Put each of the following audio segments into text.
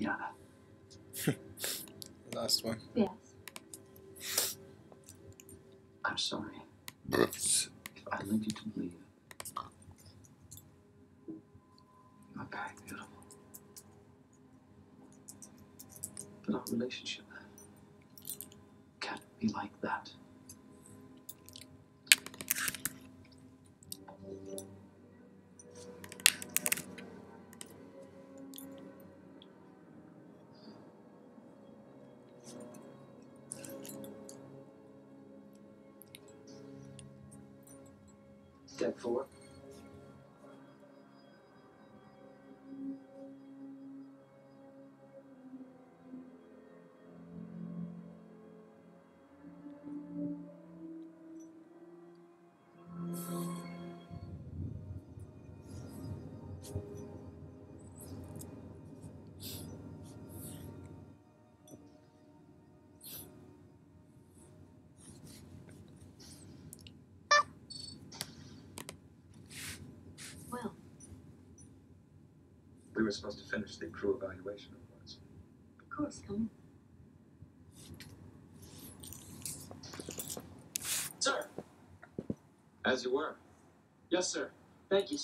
Diana. Last one. Yes. I'm sorry. If I led you to believe you're very beautiful, but our relationship can't be like that. Step 4. Well, We were supposed to finish the crew evaluation reports. of course, come in. Sir! As you were. Yes, sir. Thank you.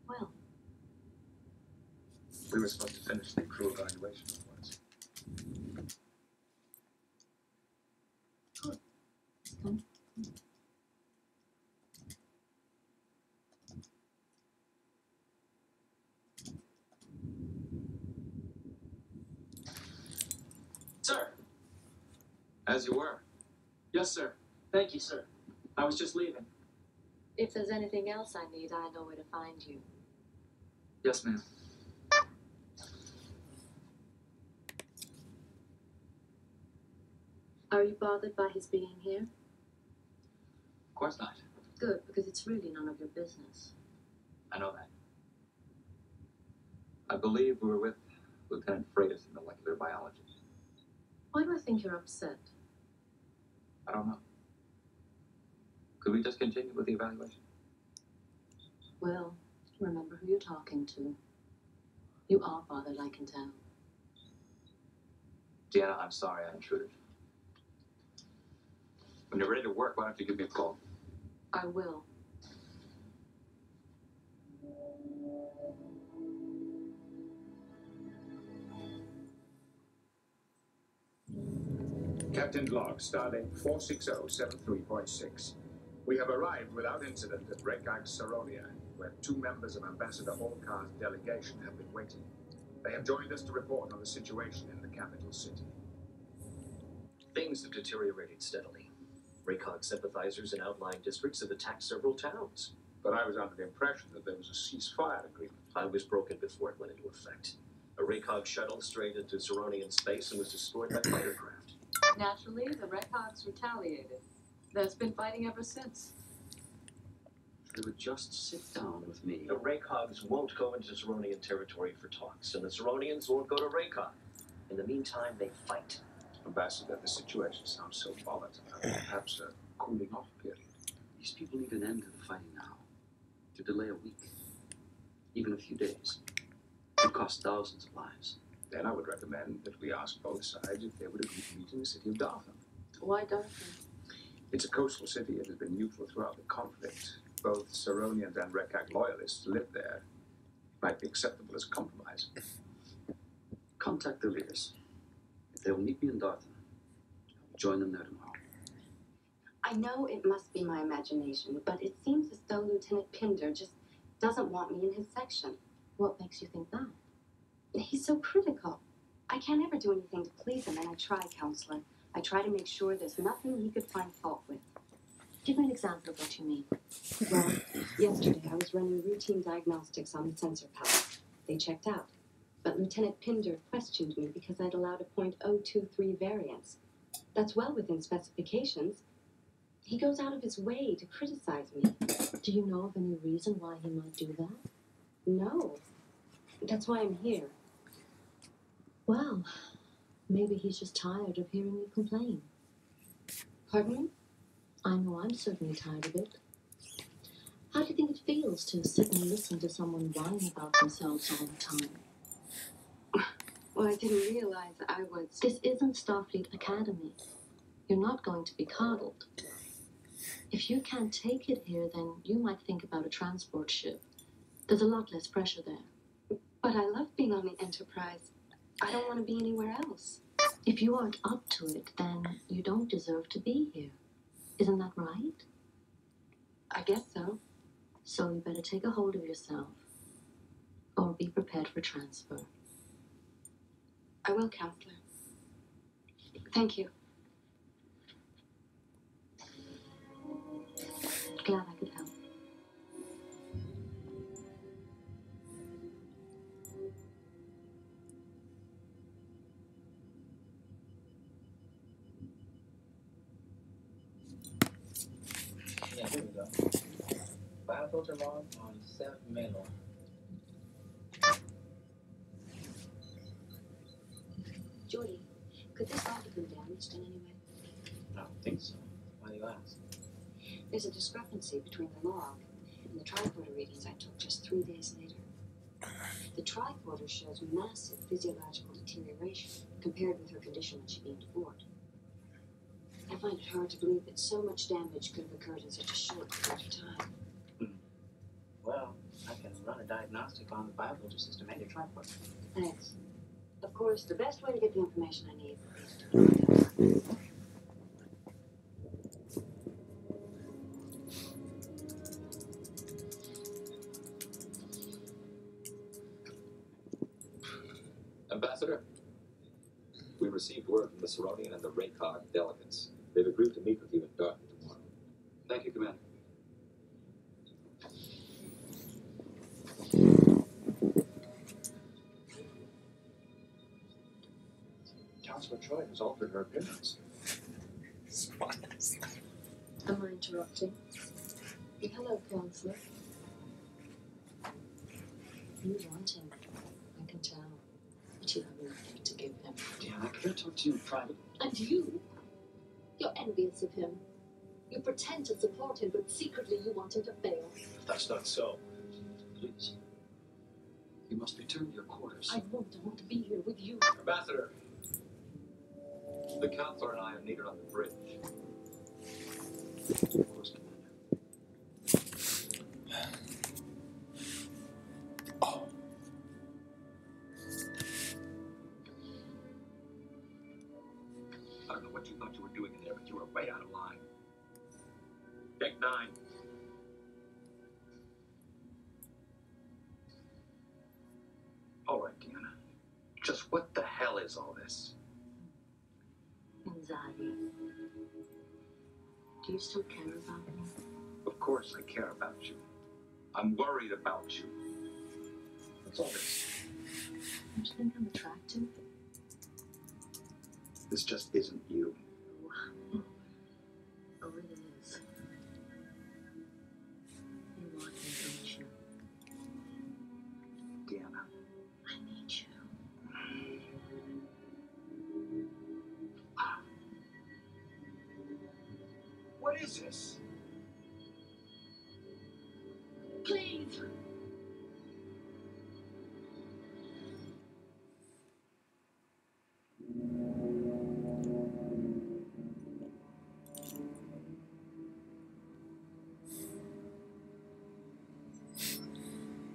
Well, We were supposed to finish the crew evaluation reports. come. Sir! As you were. Yes, sir. Thank you, sir. I was just leaving. If there's anything else I need, I know where to find you. Yes, ma'am. Are you bothered by his being here? Of course not. Good, because it's really none of your business. I know that. I believe we were with Lieutenant Freitas in molecular biology. Why do I think you're upset? I don't know. Could we just continue with the evaluation? Well, remember who you're talking to. You are bothered, I can tell. Deanna, I'm sorry I intruded. When you're ready to work, why don't you give me a call? I will. Captain Log, Starlink 46073.6. We have arrived without incident at Rekag Saronia, where 2 members of Ambassador Olkar's delegation have been waiting. They have joined us to report on the situation in the capital city. Things have deteriorated steadily. Rekog sympathizers in outlying districts have attacked several towns. But I was under the impression that there was a ceasefire agreement. I was broken before it went into effect. A Rekog shuttle strayed into Saronian space and was destroyed by fightercraft. Naturally, the Rekogs retaliated. There's been fighting ever since. They would just sit down with me. The Rekogs won't go into Saronian territory for talks, and the Saronians won't go to Rekog. In the meantime, they fight. Ambassador, the situation sounds so volatile. Perhaps a cooling off period. These people need an end to the fighting now. To delay a week, even a few days, would cost thousands of lives. Then I would recommend that we ask both sides if they would agree to meet in the city of Dartham. Why Dartham? It's a coastal city. It has been neutral throughout the conflict. Both Saronians and Rekag loyalists live there. It might be acceptable as a compromise. Contact the leaders. If they will meet me in Dartham, I will join them there tomorrow. I know it must be my imagination, but it seems as though Lieutenant Pinder just doesn't want me in his section. What makes you think that? He's so critical. I can't ever do anything to please him, and I try, Counselor. I try to make sure there's nothing he could find fault with. Give me an example of what you mean. Well, yesterday I was running routine diagnostics on the sensor pad. They checked out. but Lieutenant Pinder questioned me because I'd allowed a .023 variance. That's well within specifications. He goes out of his way to criticize me. Do you know of any reason why he might do that? No. That's why I'm here. Well, maybe he's just tired of hearing you complain. Pardon me? I know I'm certainly tired of it. How do you think it feels to sit and listen to someone whine about themselves all the time? Well, I didn't realize I was... This isn't Starfleet Academy. You're not going to be coddled. If you can't take it here, then you might think about a transport ship. There's a lot less pressure there. But I love being on the Enterprise. I don't want to be anywhere else. If you aren't up to it, then you don't deserve to be here. Isn't that right? I guess so. So you better take a hold of yourself. Or be prepared for transfer. I will, Counselor. Thank you. Glad I could help. Yeah, here we go. Biofilter log on 7th manual. Jordy, could this log have been damaged in any way? I don't think so. Why do you ask? There's a discrepancy between the log and the tricorder readings I took just 3 days later. The tricorder shows massive physiological deterioration compared with her condition when she beamed aboard. I find it hard to believe that so much damage could have occurred in such a short period of time. Well, I can run a diagnostic on the biofilter system and your tricorder. Thanks. Of course, the best way to get the information I need would be to do it. Ambassador, we received word from the Ceronian and the Raycog delegates. They've agreed to meet with you in Darton tomorrow. Thank you, Commander. Counselor Troy has altered her appearance. Am I interrupting? Hello, Counselor. You want him. I can tell. But you have nothing to give him. Deanna, can I talk to you privately? And you? You're envious of him. You pretend to support him, but secretly you want him to fail. That's not so. Please. You must return to your quarters. I won't. I want to be here with you. Ambassador, the counselor and I are needed on the bridge. Of course, Commander. I don't know what you thought you were doing in there, but you were way out of line. Deck 9. All right, Deanna. Just what the hell is all this? Anxiety. Do you still care about me? Of course I care about you. I'm worried about you. What's all this? Don't you think I'm attractive? This just isn't you. Oh, it is. You want me, don't you? Deanna. I need you. What is this? Please!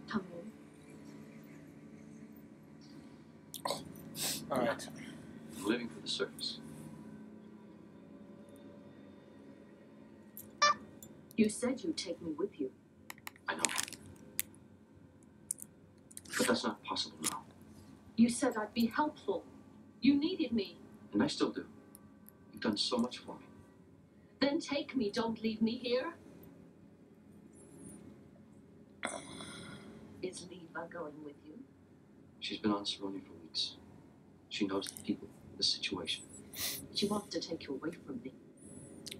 Come in. All right. I'm living for the service. You said you'd take me with you. I know. But that's not possible now. You said I'd be helpful. You needed me. And I still do. You've done so much for me. Then take me. Don't leave me here. Is Leva going with you? She's been on Saroni for weeks. She knows the people, the situation. She wants to take you away from me.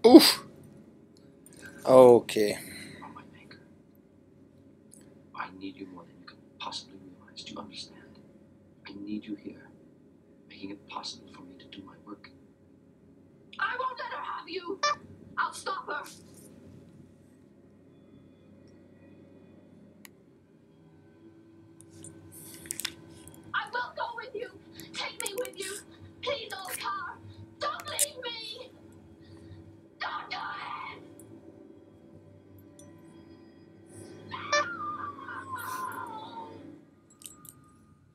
Oof. Okay. You are my anchor. I need you more than you can possibly realize. Do you understand? I need you here, making it possible for me to do my work. I won't let her have you! I'll stop her! I will go with you! Take me with you! Please, old car! Don't leave me! Don't do it!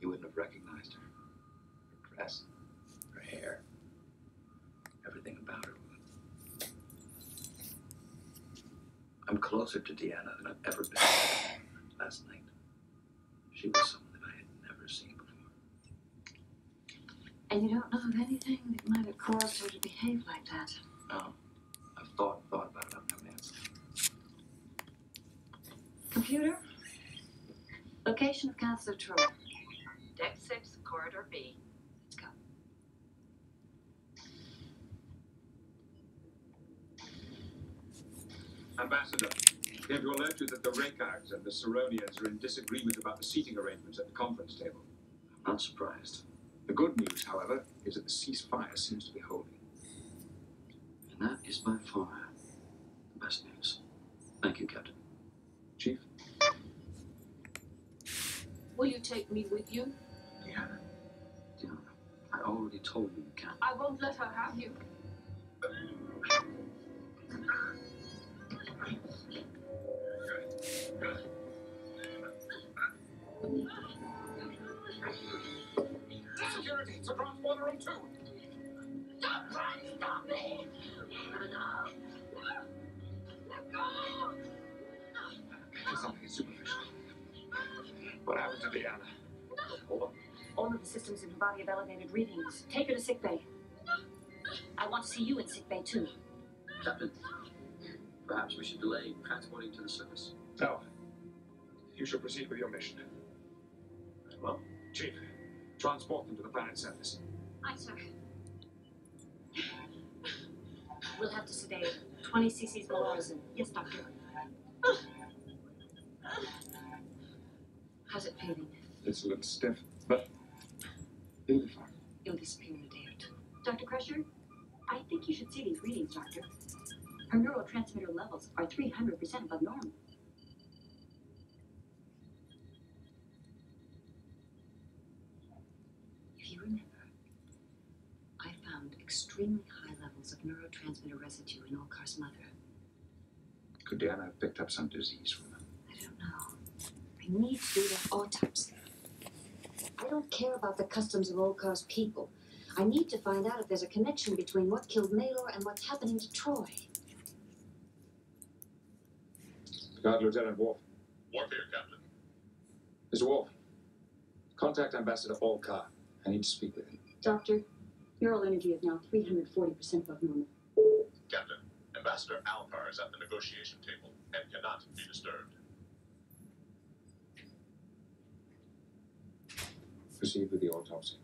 You wouldn't have recognized her. Her dress, her hair, everything about her. I'm closer to Deanna than I've ever been. Last night, she was someone that I had never seen before. And you don't know of anything that might have caused her to behave like that? No, I've thought about it. I'm no answer. Computer? Location of Counselor Troy. Deck 6, Corridor B. Let's go. Ambassador, came to alert you that the Raycards and the Saronians are in disagreement about the seating arrangements at the conference table. I'm not surprised. The good news, however, is that the ceasefire seems to be holding. And that is by far the best news. Thank you, Captain. Chief? Will you take me with you? Deanna. Deanna, I already told you you can't. I won't let her have you. Security to transponder room 2. Don't try to stop me! No! Let go! There's something superficial. What happened to Deanna? Hold on. All of the systems in her body have elevated readings. Take her to sickbay. I want to see you in sickbay too. Captain, perhaps we should delay transporting to the surface. No. You should proceed with your mission. Very well. Chief, transport them to the planet's surface. Aye, sir. We'll have to sedate. 20 cc's Malorazin. Yes, doctor. How's it feeling? It's a little stiff, but it'll be fine. It'll disappear in a day or two. Dr. Crusher, I think you should see these readings, doctor. Her neurotransmitter levels are 300% above normal. If you remember, I found extremely high levels of neurotransmitter residue in Olkar's mother. Could Deanna have picked up some disease from them? I don't know. I need to do that autopsy. I don't care about the customs of Olkar's people. I need to find out if there's a connection between what killed Maylor and what's happening to Troy. Guard Lieutenant Worf. Worf here, Captain. Mr. Worf, contact Ambassador Olkar. I need to speak with him. Doctor, neural energy is now 340% above normal. Captain, Ambassador Alcar is at the negotiation table and cannot be disturbed. Proceed with the autopsy.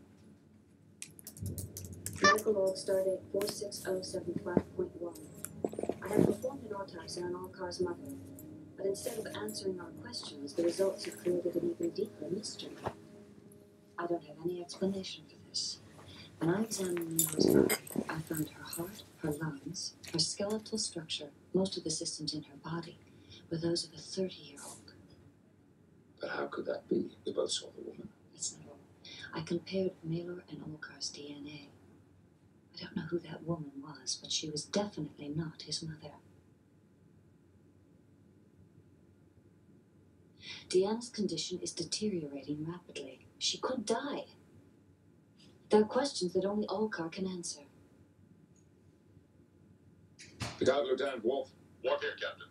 Medical log stardate 46075.1. I have performed an autopsy on Olkar's mother, but instead of answering our questions, the results have created an even deeper mystery. I don't have any explanation for this. When I examined Nero's body, I found her heart, her lungs, her skeletal structure, most of the systems in her body were those of a 30-year-old. But how could that be? We both saw the woman. That's not all. I compared Maylor and Olkar's DNA. I don't know who that woman was, but she was definitely not his mother. Deanna's condition is deteriorating rapidly. She could die. There are questions that only Olkar can answer. Guard Lieutenant Worf. Worf here, Captain.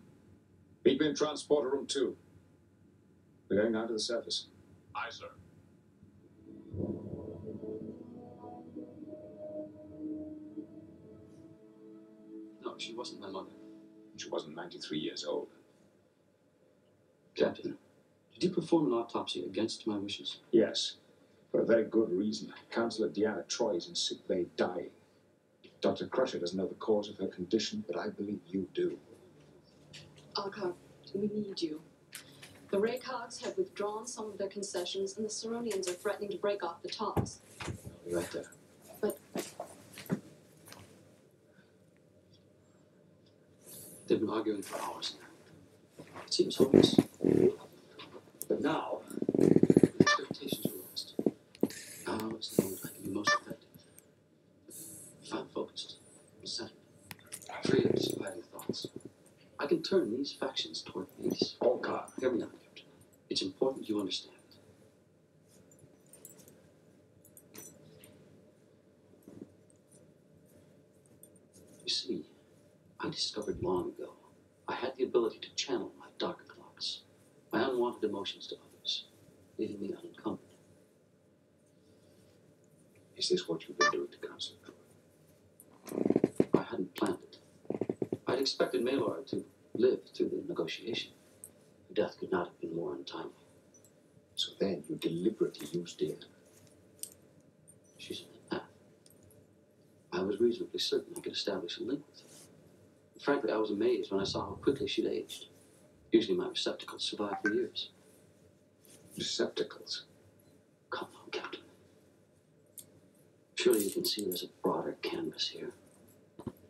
Meet me in transporter room 2. We're going down to the surface. Aye, sir. No, she wasn't my mother. She wasn't 93 years old. Captain, did you perform an autopsy against my wishes? Yes. For a very good reason. Councillor Deanna Troy is in sick bay dying. Dr. Crusher doesn't know the cause of her condition, but I believe you do. Alcott, we need you. The Raycogs have withdrawn some of their concessions, and the Ceronians are threatening to break off the talks. I'll be right there. But they've been arguing for hours now. It seems hopeless. But now, expectations are lost. Now is the moment I can be most effective. If I'm focused, centered, free of dividing thoughts, I can turn these factions toward peace. Olcott, Hear me out, Captain. It's important you understand. You see, I discovered long ago I had the ability to channel my darker thoughts, my unwanted emotions to others, leaving me unencumbered. is this what you've been doing to Councillor Troy? I hadn't planned it. I'd expected Maylor to live through the negotiation. Her death could not have been more untimely. So then you deliberately used Deanna. She's in the path. I was reasonably certain I could establish a link with her. Frankly, I was amazed when I saw how quickly she'd aged. Usually my receptacles survive for years. Receptacles? Come on, Captain. Surely you can see there's a broader canvas here.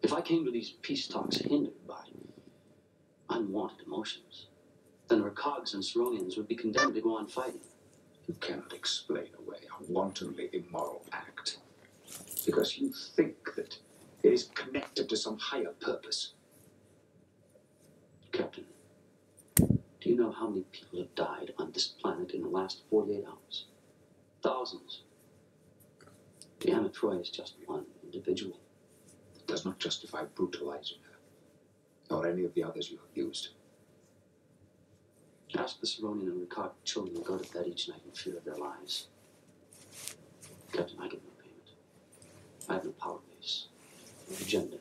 If I came to these peace talks hindered by unwanted emotions, then her cogs and Ceronians would be condemned to go on fighting. You cannot explain away a wantonly immoral act because you think that it is connected to some higher purpose. Captain, do you know how many people have died on this planet in the last 48 hours? Thousands. Deanna Troy is just one individual. It does not justify brutalizing her, or any of the others you have used. Ask the Ceronian and Ricard children to go to bed each night in fear of their lives. Captain, I get no payment. I have no power base, no agenda.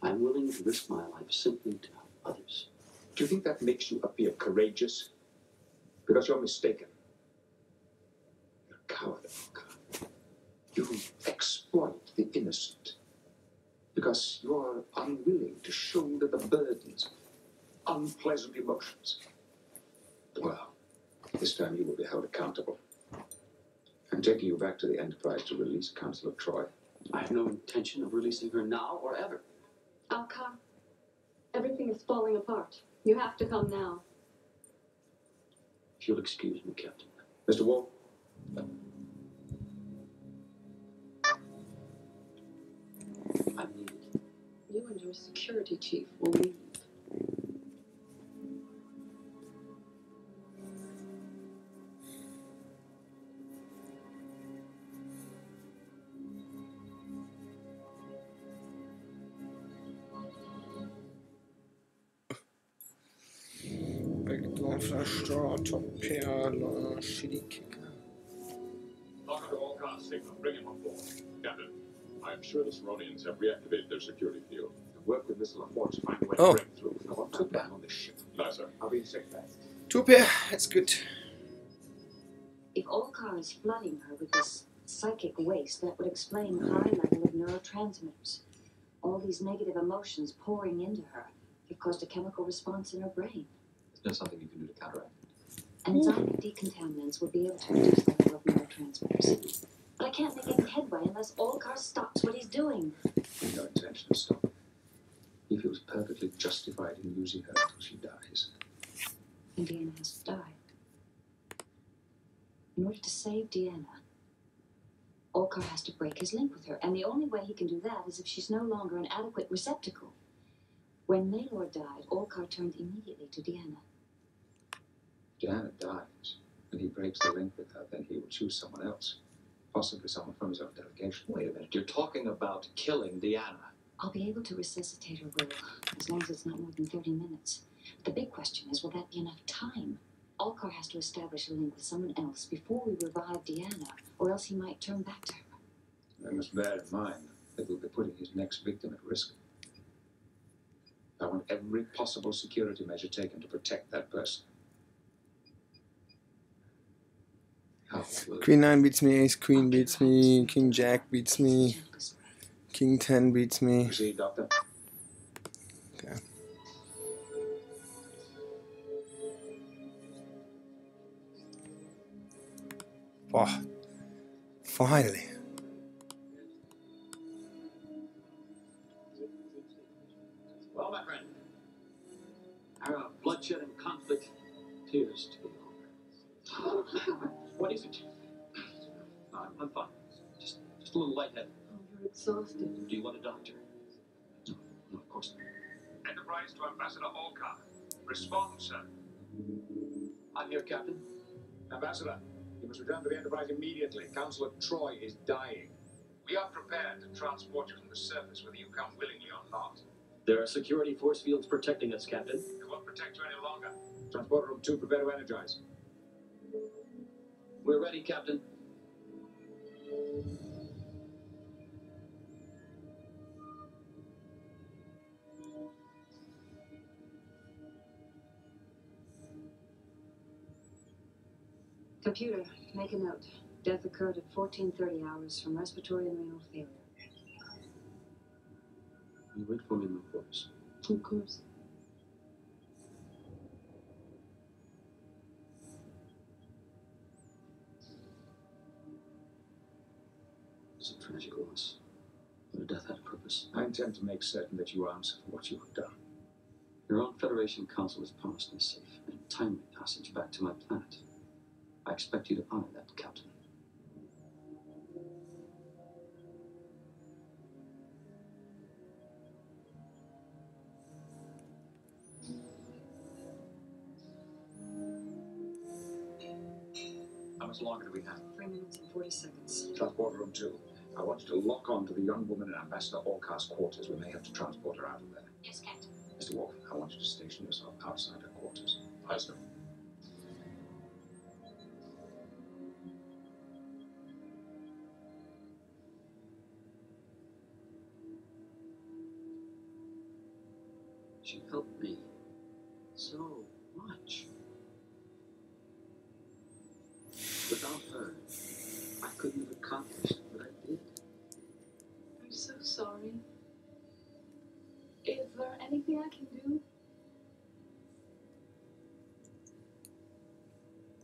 I'm willing to risk my life simply to help others. Do you think that makes you appear courageous? Because you're mistaken. You're a coward, Alcott. You exploit the innocent because you are unwilling to shoulder the burdens of unpleasant emotions. Well, this time you will be held accountable. I'm taking you back to the Enterprise to release Councillor Troy. I have no intention of releasing her now or ever. Alcott, everything is falling apart. You have to come now. If you'll excuse me, Captain. Mr. Wall? I'm needed. You and your security chief will leave. Torpedo, shitty kicker. Lock to all cars signal. Bring him on board. Captain, I am sure the Ceronians have reactivated their security field. Work with Miss LaForge to find a way Oh. to break through. I want to back on this ship. No, sir. I'll be in sick bay. Torpedo, that's good. If Olkar is flooding her with this psychic waste, that would explain the high level of neurotransmitters. All these negative emotions pouring into her have caused a chemical response in her brain. Is there something you can do to counteract it? Enzyme decontaminants will be able to reduce the level of neurotransmitters. But I can't make any headway unless Olkar stops what he's doing. No intention of stopping. He feels perfectly justified in using her until she dies. And Deanna has to die. In order to save Deanna, Olkar has to break his link with her, and the only way he can do that is if she's no longer an adequate receptacle. When Maylor died, Olkar turned immediately to Deanna. Deanna dies, and he breaks the link with her, then he will choose someone else. Possibly someone from his own delegation. Wait a minute, you're talking about killing Deanna. I'll be able to resuscitate her, Will, as long as it's not more than 30 minutes. But the big question is, will that be enough time? Olkar has to establish a link with someone else before we revive Deanna, or else he might turn back to her. I must bear in mind that we'll be putting his next victim at risk. I want every possible security measure taken to protect that person. How will Queen 9 beats me, Ace Queen beats me, King Jack beats me, King 10 beats me. Proceed, Doctor. Okay. Oh, finally. Well, my friend, our bloodshed and conflict appears to be over. What is it? I'm fine. Just a little lightheaded. Oh, you're exhausted. Do you want a doctor? No, of course not. Enterprise to Ambassador Olcott. Respond, sir. I'm here, Captain. Ambassador, you must return to the Enterprise immediately. Councillor Troy is dying. We are prepared to transport you from the surface, whether you come willingly or not. There are security force fields protecting us, Captain. It won't protect you any longer. Transporter room 2, prepare to energize. We're ready, Captain. Computer, make a note. Death occurred at 14:30 hours from respiratory and renal failure. You wait for me in my quarters. Of course. It's a tragic loss, but a death had a purpose. I intend to make certain that you answer for what you have done. Your own Federation Council has promised me safe and timely passage back to my planet. I expect you to honor that, Captain. How much longer do we have? 3 minutes and 40 seconds. Transporter room 2. I want you to lock on to the young woman in Ambassador Olcott's quarters. We may have to transport her out of there. Yes, Captain. Mr. Wolf, I want you to station yourself outside her quarters. Aye, sir. She helped me so much. Without her, I couldn't have accomplished what I did. I'm so sorry. Is there anything I can do?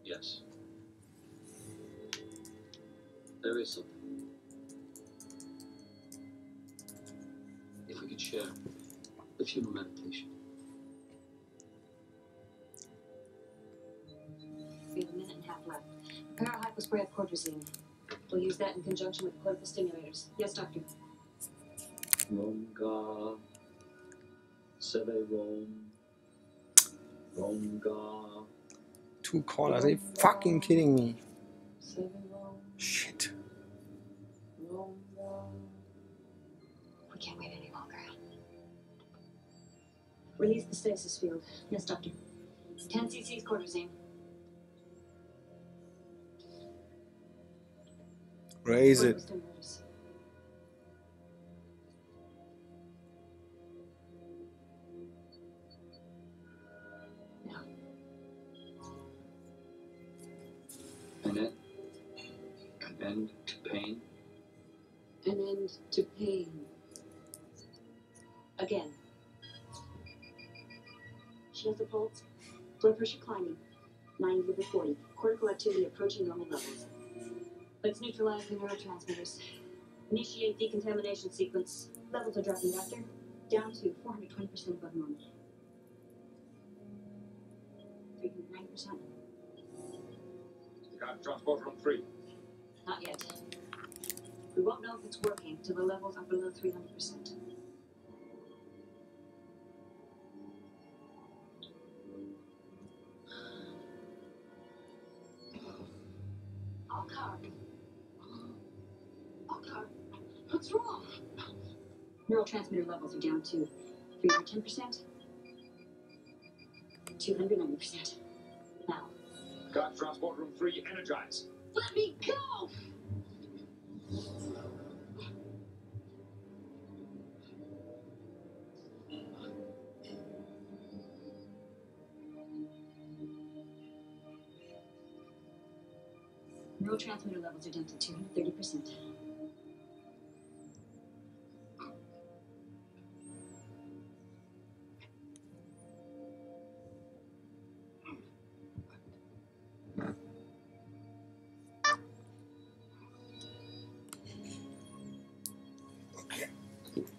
Yes. There is something. If we could share the funeral meditation. We have a minute and a half left. Prepare a hypospray of cordrazine. We'll use that in conjunction with cortical stimulators. Yes, Doctor. Ronga. Seve Rom. Ronga. 2 callers, are you fucking kidding me? Seven-roll, Shit. roll. We can't wait any longer. Release the stasis field. Yes, Doctor. 10 cc's cordrazine. Raise it. Cortical stimulators. An end to pain. An end to pain. Again. She has a pulse. Blood pressure climbing. 90/40. Cortical activity approaching normal levels. Let's neutralize the neurotransmitters. Initiate decontamination sequence. Levels are dropping, Doctor. Down to 420% above normal. 390%. Got transporter room 3. Not yet. We won't know if it's working till the levels are below 300%. Alcard. Alcard. What's wrong? Neurotransmitter levels are down to 310%. 290%. Now. Got transporter room 3, energize. Let me go! Neurotransmitter levels are down to 230%.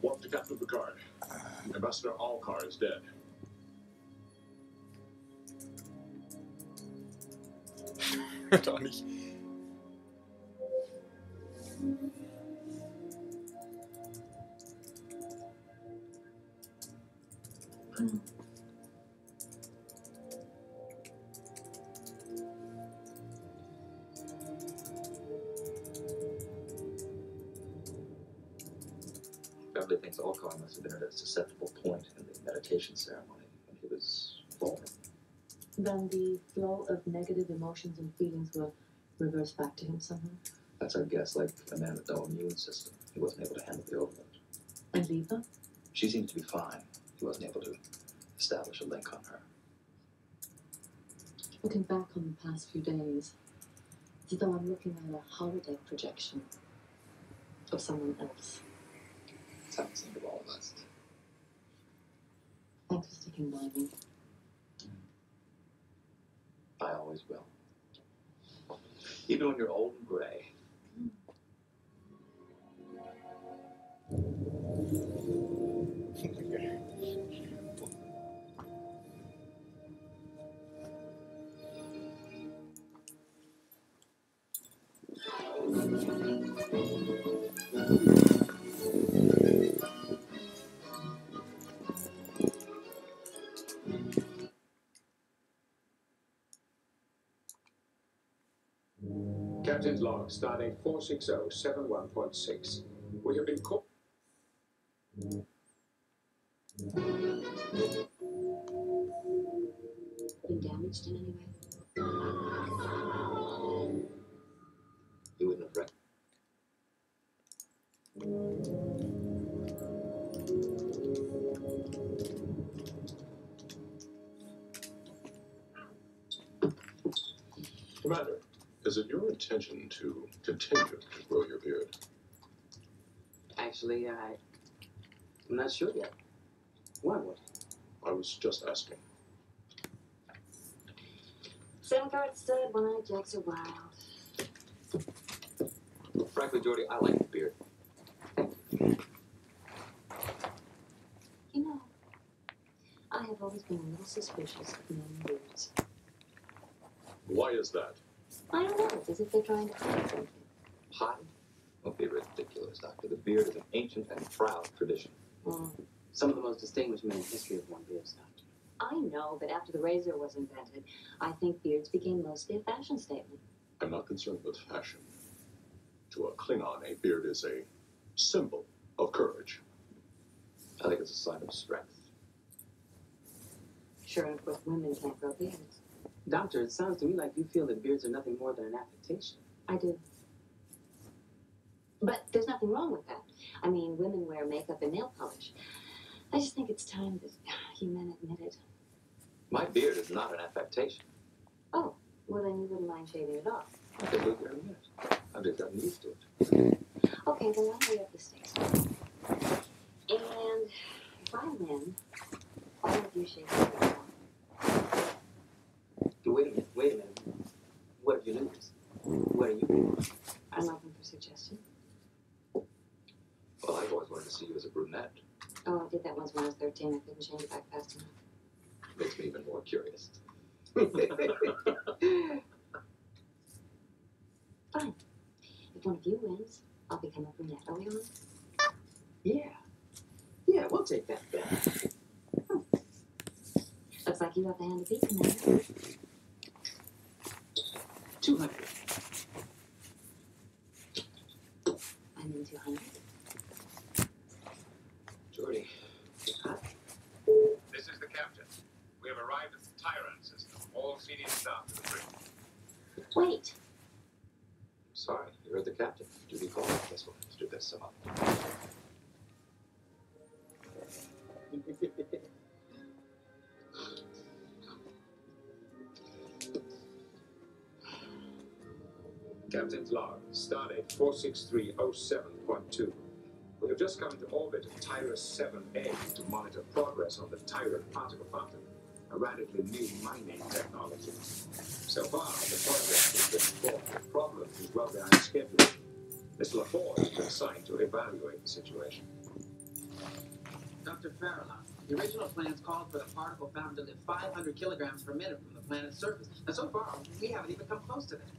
Walk to Captain Picard. Ambassador Alcar is dead. Doch nicht. Beverly thinks Alcar must have been at a susceptible point in the meditation ceremony when he was falling. Then the flow of negative emotions and feelings will reverse back to him somehow. That's our guess, like a man with no immune system. He wasn't able to handle the overload. And Leva? She seemed to be fine. He wasn't able to establish a link on her. Looking back on the past few days, it's as though I'm looking at a holodeck projection of someone else. That's how it seemed of all of us. Thanks for sticking by me. I always will. Even when you're old and gray. Captain's log, stardate 46071.6. We have been caught. Been damaged in any way? You wouldn't have recognized. Commander, is it your intention to continue to grow your beard? Actually, I'm not sure yet. Why would? I was just asking. Seven-card stud, one-eyed jacks are wild. Frankly, Jordy, I like the beard. You know, I have always been a little suspicious of men and beards. Why is that? I don't know. It's as if they're trying to hide something. Hide? Don't be ridiculous, Doctor. The beard is an ancient and proud tradition. Some of the most distinguished men in history have worn beards, Doctor. I know, but after the razor was invented, I think beards became mostly a fashion statement. I'm not concerned with fashion. To a Klingon, a beard is a symbol of courage. I think it's a sign of strength. Sure, and of course, women can't grow beards. Doctor, it sounds to me like you feel that beards are nothing more than an affectation. I do. But there's nothing wrong with that. I mean, women wear makeup and nail polish. I just think it's time that you men admit it. My beard is not an affectation. Oh, well then you wouldn't mind shaving it off. I could live here in a minute. I've just gotten used to it. Okay, then I'll lay up the stakes. And if I win, all of you shave your head off. Wait a minute. What if you lose? What are you? I'm open for suggestion. Well, I've always wanted to see you as a brunette. Oh, I did that once when I was 13. I couldn't change it back fast enough. Makes me even more curious. Fine. If one of you wins, I'll become a brunette. Are we on? Yeah, we'll take that bet. Looks like you have the hand to beat, Commander. 200. I'm in 200. Jordy. This is the captain. We have arrived at the Tyrant system. All senior staff to the bridge. Wait. Sorry, you heard the captain. Duty called. Guess we'll have to do this some other time. Captain Captain's log, stardate 46307.2. We have just come into orbit of Tyrus 7A to monitor progress on the Tyrant particle fountain, a radically new mining technology. So far, the progress has been fraught with problems as well behind schedule. Miss LaForge has been assigned to evaluate the situation. Dr. Farrell, the original plans called for the particle fountain to lift 500 kilograms per minute from the planet's surface. And so far, we haven't even come close to that.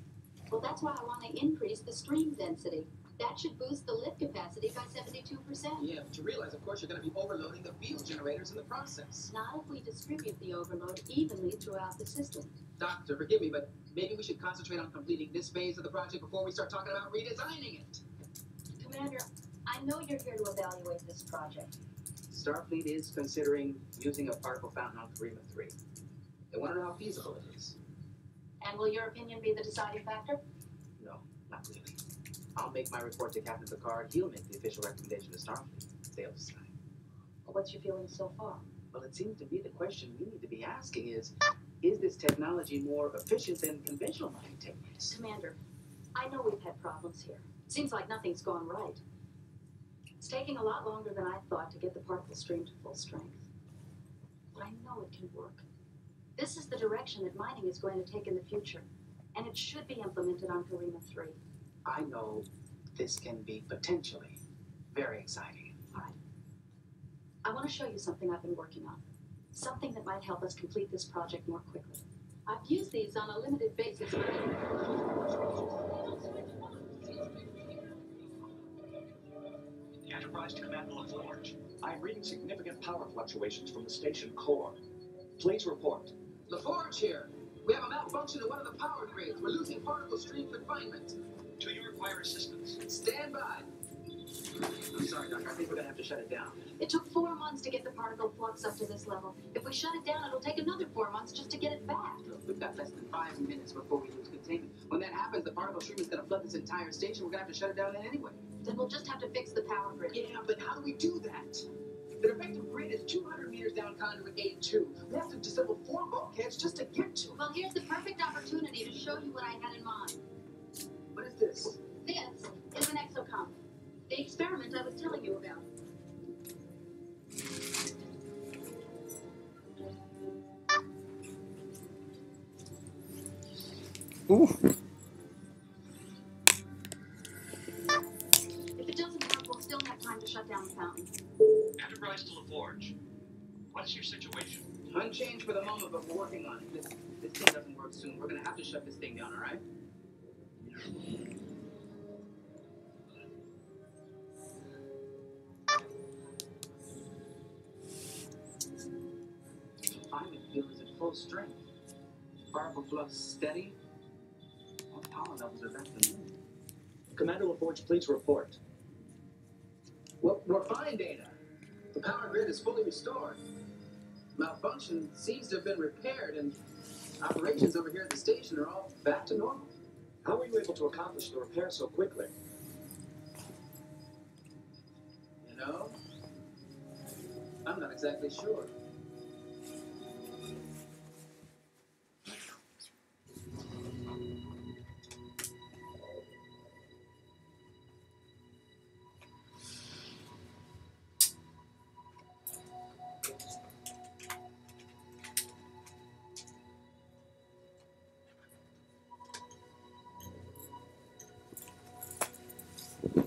Well, that's why I want to increase the stream density. That should boost the lift capacity by 72%. Yeah, but you realize, of course, you're going to be overloading the field generators in the process. Not if we distribute the overload evenly throughout the system. Doctor, forgive me, but maybe we should concentrate on completing this phase of the project before we start talking about redesigning it. Commander, I know you're here to evaluate this project. Starfleet is considering using a particle fountain on Karima 3. They want to know how feasible it is. And will your opinion be the deciding factor? No, not really. I'll make my report to Captain Picard. He'll make the official recommendation to Starfleet. They'll decide. Well, what's your feeling so far? Well, it seems to me the question we need to be asking is this technology more efficient than conventional mining techniques? Commander, I know we've had problems here. It seems like nothing's gone right. It's taking a lot longer than I thought to get the particle stream to full strength. But I know it can work. This is the direction that mining is going to take in the future, and it should be implemented on Karima 3. I know this can be potentially very exciting. All right. I want to show you something I've been working on. Something that might help us complete this project more quickly. I've used these on a limited basis. The Enterprise to Commander LaForge. I'm reading significant power fluctuations from the station core. Please report. LaForge here. We have a malfunction in one of the power grids. We're losing particle stream confinement. Do you require assistance? Stand by. I'm sorry, Doctor. I think we're going to have to shut it down. It took 4 months to get the particle flux up to this level. If we shut it down, it'll take another 4 months just to get it back. Look, we've got less than 5 minutes before we lose containment. When that happens, the particle stream is going to flood this entire station. We're going to have to shut it down anyway. Then we'll just have to fix the power grid. Yeah, but how do we do that? The defective grid is 200 meters down conduit 82. We have to disassemble 4 bulkheads just to get to it. Well, here's the perfect opportunity to show you what I had in mind. What is this? This is an exocom. The experiment I was telling you about. Ooh. If it doesn't work, we'll still have time to shut down the fountain. Enterprise to LaForge. What is your situation? Unchanged for the moment, but we're working on it. This thing doesn't work soon. We're going to have to shut this thing down, all right? Confinement field is at full strength. Particle flux steady. All power levels are back to normal. Commander LaForge, please report. Well, we're fine, Data. The power grid is fully restored. Malfunction seems to have been repaired, and operations over here at the station are all back to normal. How were you able to accomplish the repair so quickly? You know, I'm not exactly sure.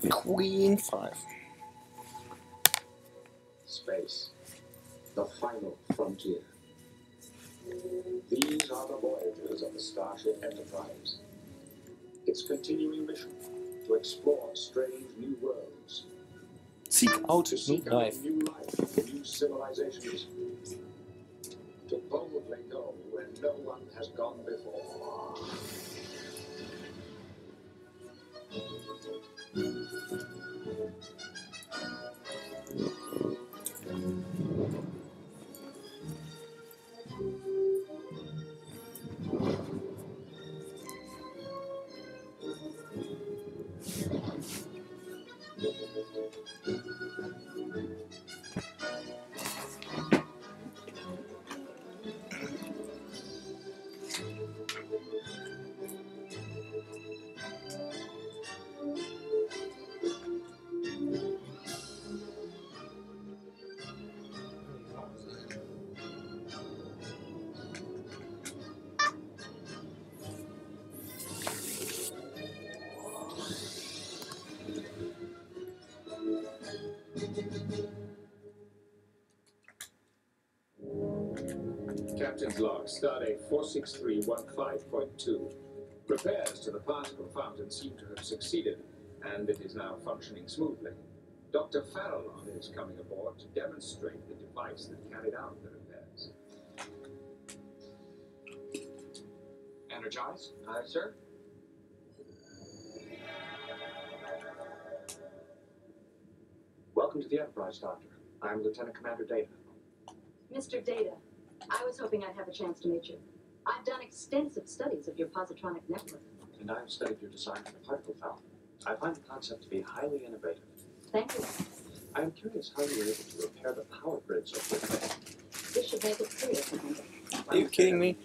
Queen 5. Space, the final frontier. These are the voyages of the Starship Enterprise. Its continuing mission to explore strange new worlds, Seek out to new seek out life. new life, new civilizations, to boldly go where no one has gone before. Captain's log, stardate 46315.2. Repairs to the particle fountain seem to have succeeded, and it is now functioning smoothly. Dr. Farallon is coming aboard to demonstrate the device that carried out the repairs. Energize? Aye, sir. Welcome to the Enterprise, Doctor. I'm Lieutenant Commander Data. Mr. Data, I was hoping I'd have a chance to meet you. I've done extensive studies of your positronic network. And I've studied your design for the particle fountain. I find the concept to be highly innovative. Thank you. I'm curious how you were able to repair the power grid so quickly. This should make it clear, Commander. Are you kidding me?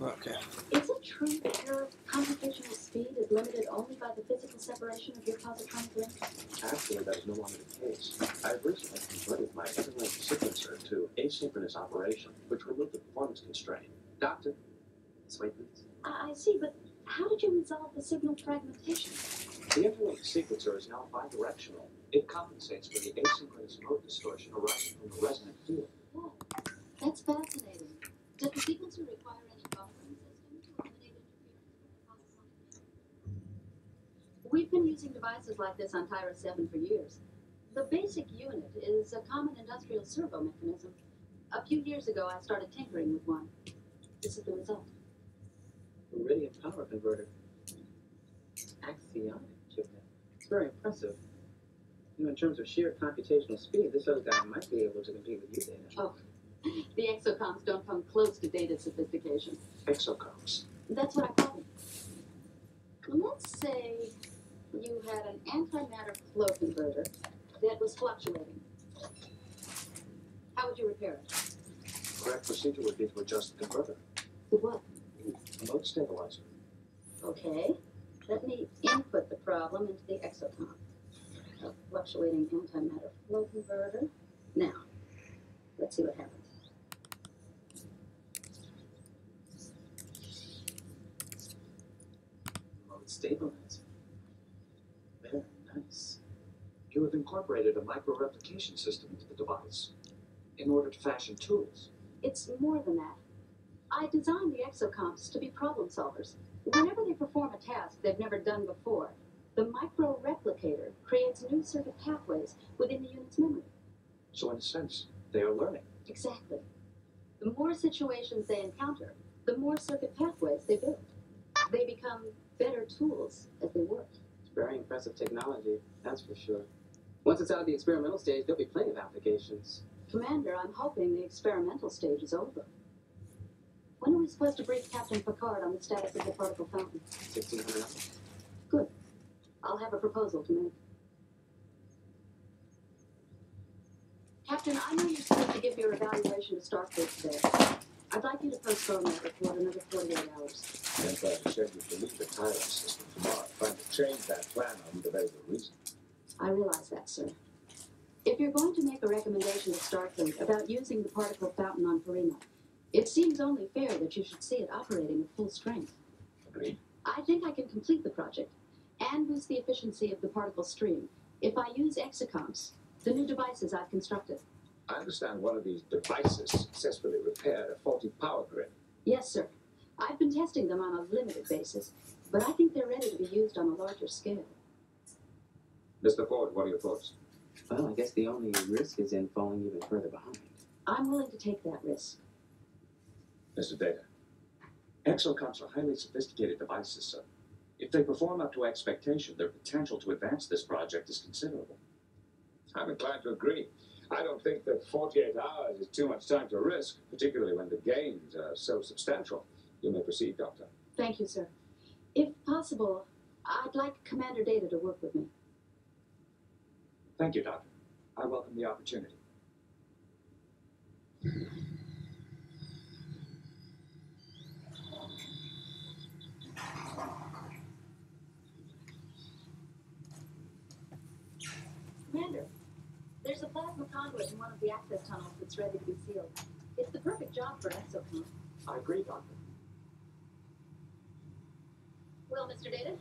Okay. Is it true that your computational speed is limited only by the physical separation of your positronic links? Actually, that is no longer the case. I've recently converted my interlink sequencer to asynchronous operation, which removed the performance constraint. Doctor, wait, please. I see, but how did you resolve the signal fragmentation? The interlink sequencer is now bidirectional. It compensates for the asynchronous mode distortion arising from the resonant field. Oh, that's fascinating. Does the sequencer require any buffering system to eliminate interference with the positronic network? We've been using devices like this on Tyra 7 for years. The basic unit is a common industrial servo mechanism. A few years ago, I started tinkering with one. This is the result. Iridium power converter. Axionic chiplet. It's very impressive. You know, in terms of sheer computational speed, this other guy might be able to compete with you, Dana. Oh, the exocoms don't come close to data sophistication. Exocoms. That's what I call them. Let's say you had an antimatter flow converter that was fluctuating. How would you repair it? Correct procedure would be to adjust the converter. With what? A mode stabilizer. Okay. Let me input the problem into the exocom. A fluctuating antimatter flow converter. Now, let's see what happens. Mode stabilizer. Very nice. You have incorporated a micro-replication system into the device in order to fashion tools. It's more than that. I designed the exocoms to be problem solvers. Whenever they perform a task they've never done before, the micro-replicator creates new circuit pathways within the unit's memory. So in a sense, they are learning. Exactly. The more situations they encounter, the more circuit pathways they build. They become better tools as they work. It's very impressive technology, that's for sure. Once it's out of the experimental stage, there'll be plenty of applications. Commander, I'm hoping the experimental stage is over. When are we supposed to brief Captain Picard on the status of the particle fountain? 1600 hours. Good. I'll have a proposal to make. Captain, I know you're supposed to give your evaluation to Starfleet today. I'd like you to postpone that report another 48 hours. And I said you to leave the Tyra system tomorrow. Trying to change that plan on the very good reason. I realize that, sir. If you're going to make a recommendation to Starfleet about using the particle fountain on Perina, it seems only fair that you should see it operating at full strength. Agreed. I think I can complete the project and boost the efficiency of the particle stream if I use exocoms, the new devices I've constructed. I understand one of these devices successfully repaired a faulty power grid. Yes, sir. I've been testing them on a limited basis, but I think they're ready to be used on a larger scale. Mr. Ford, what are your thoughts? Well, I guess the only risk is in falling even further behind. I'm willing to take that risk. Mr. Data. Exocoms are highly sophisticated devices, sir. If they perform up to expectation, their potential to advance this project is considerable. I'm inclined to agree. I don't think that 48 hours is too much time to risk, particularly when the gains are so substantial. You may proceed, Doctor. Thank you, sir. If possible, I'd like Commander Data to work with me. Thank you, Doctor. I welcome the opportunity. Commander, there's a plasma conduit in one of the access tunnels that's ready to be sealed. It's the perfect job for exocom. I agree, Doctor. Well, Mr. Data,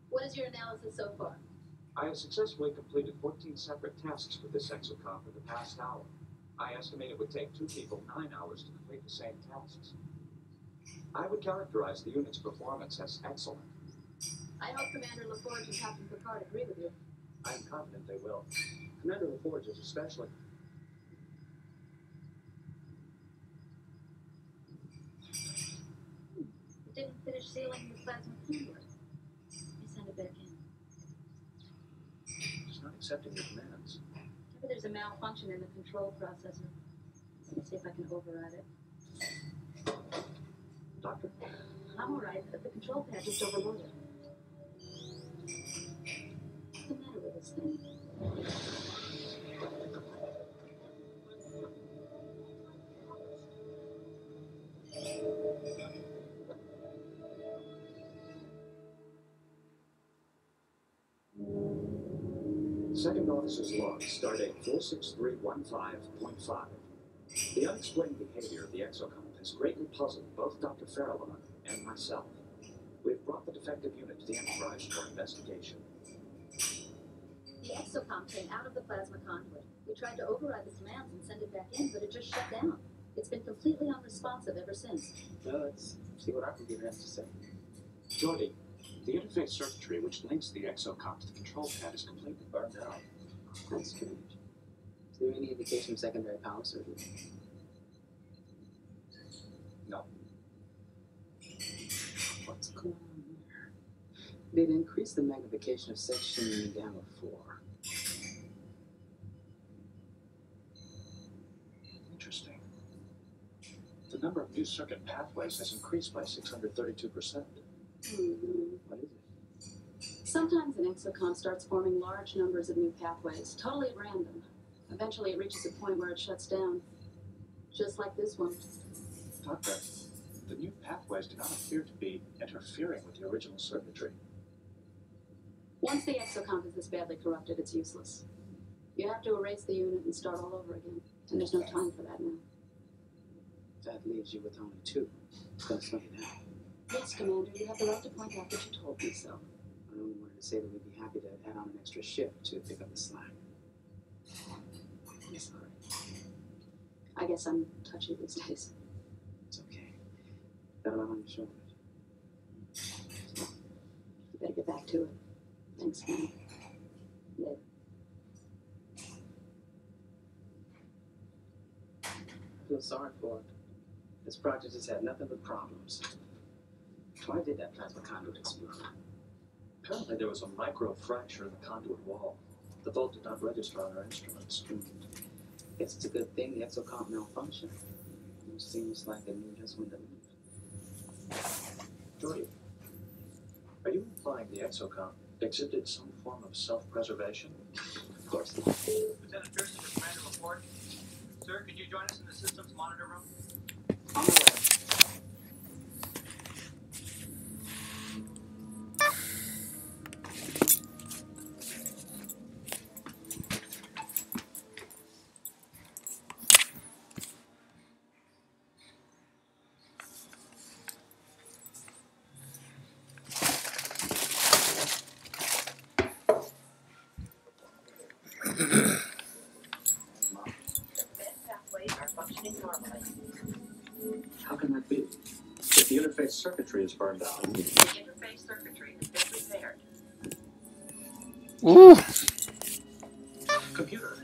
what is your analysis so far? I have successfully completed 14 separate tasks with this exocom for the past hour. I estimate it would take 2 people 9 hours to complete the same tasks. I would characterize the unit's performance as excellent. I hope Commander LaForge and Captain Picard agree with you. I am confident they will. Commander LaForge is especially... It didn't finish sealing the plasma conduit. Let me send it back in. It's not accepting your commands. Maybe there's a malfunction in the control processor. Let me see if I can override it. Doctor? I'm alright, but the control pad just overloaded. What's the matter with this thing? Second officer's log, stardate 46315.5. The unexplained behavior of the exocom has greatly puzzled both Dr. Farallon and myself. We've brought the defective unit to the Enterprise for investigation. The exocom came out of the plasma conduit. We tried to override the commands and send it back in, but it just shut down. It's been completely unresponsive ever since. Well, let's see what our computer has to say. Tourney, the interface circuitry which links the exocom to the control pad is completely burned out. That's strange. Is there any indication of secondary power surgery? No. What's going on there? They'd increase the magnification of section gamma 4. Interesting. The number of new circuit pathways has increased by 632%. What is it? Sometimes an exocom starts forming large numbers of new pathways, totally at random. Eventually it reaches a point where it shuts down. Just like this one. Doctor, the new pathways do not appear to be interfering with the original circuitry. Once the exocom is this badly corrupted, it's useless. You have to erase the unit and start all over again. And there's no time for that now. That leaves you with only 2. Gonna slow you down. Yes, Commander, you have the right to point out that you told me so. I only wanted to say that we'd be happy to add on an extra shift to pick up the slack. I'm sorry. I guess I'm touchy these days. It's okay. Got a lot on your shoulders. You better get back to it. Thanks, man. Later. I feel sorry for it. This project has had nothing but problems. Why did that plasma conduit explode? Apparently there was a micro fracture in the conduit wall. The fault did not register on our instruments. Guess it's a good thing the exocom malfunctioned. It seems like it knew just when to leave. Tourney, are you implying the exocom exhibited some form of self-preservation? Of course. Lieutenant Pearson to Commander report. Sir, could you join us in the systems monitor room? On the way. How can that be? If the interface circuitry is burned out. The interface circuitry has been repaired. Ooh. Computer,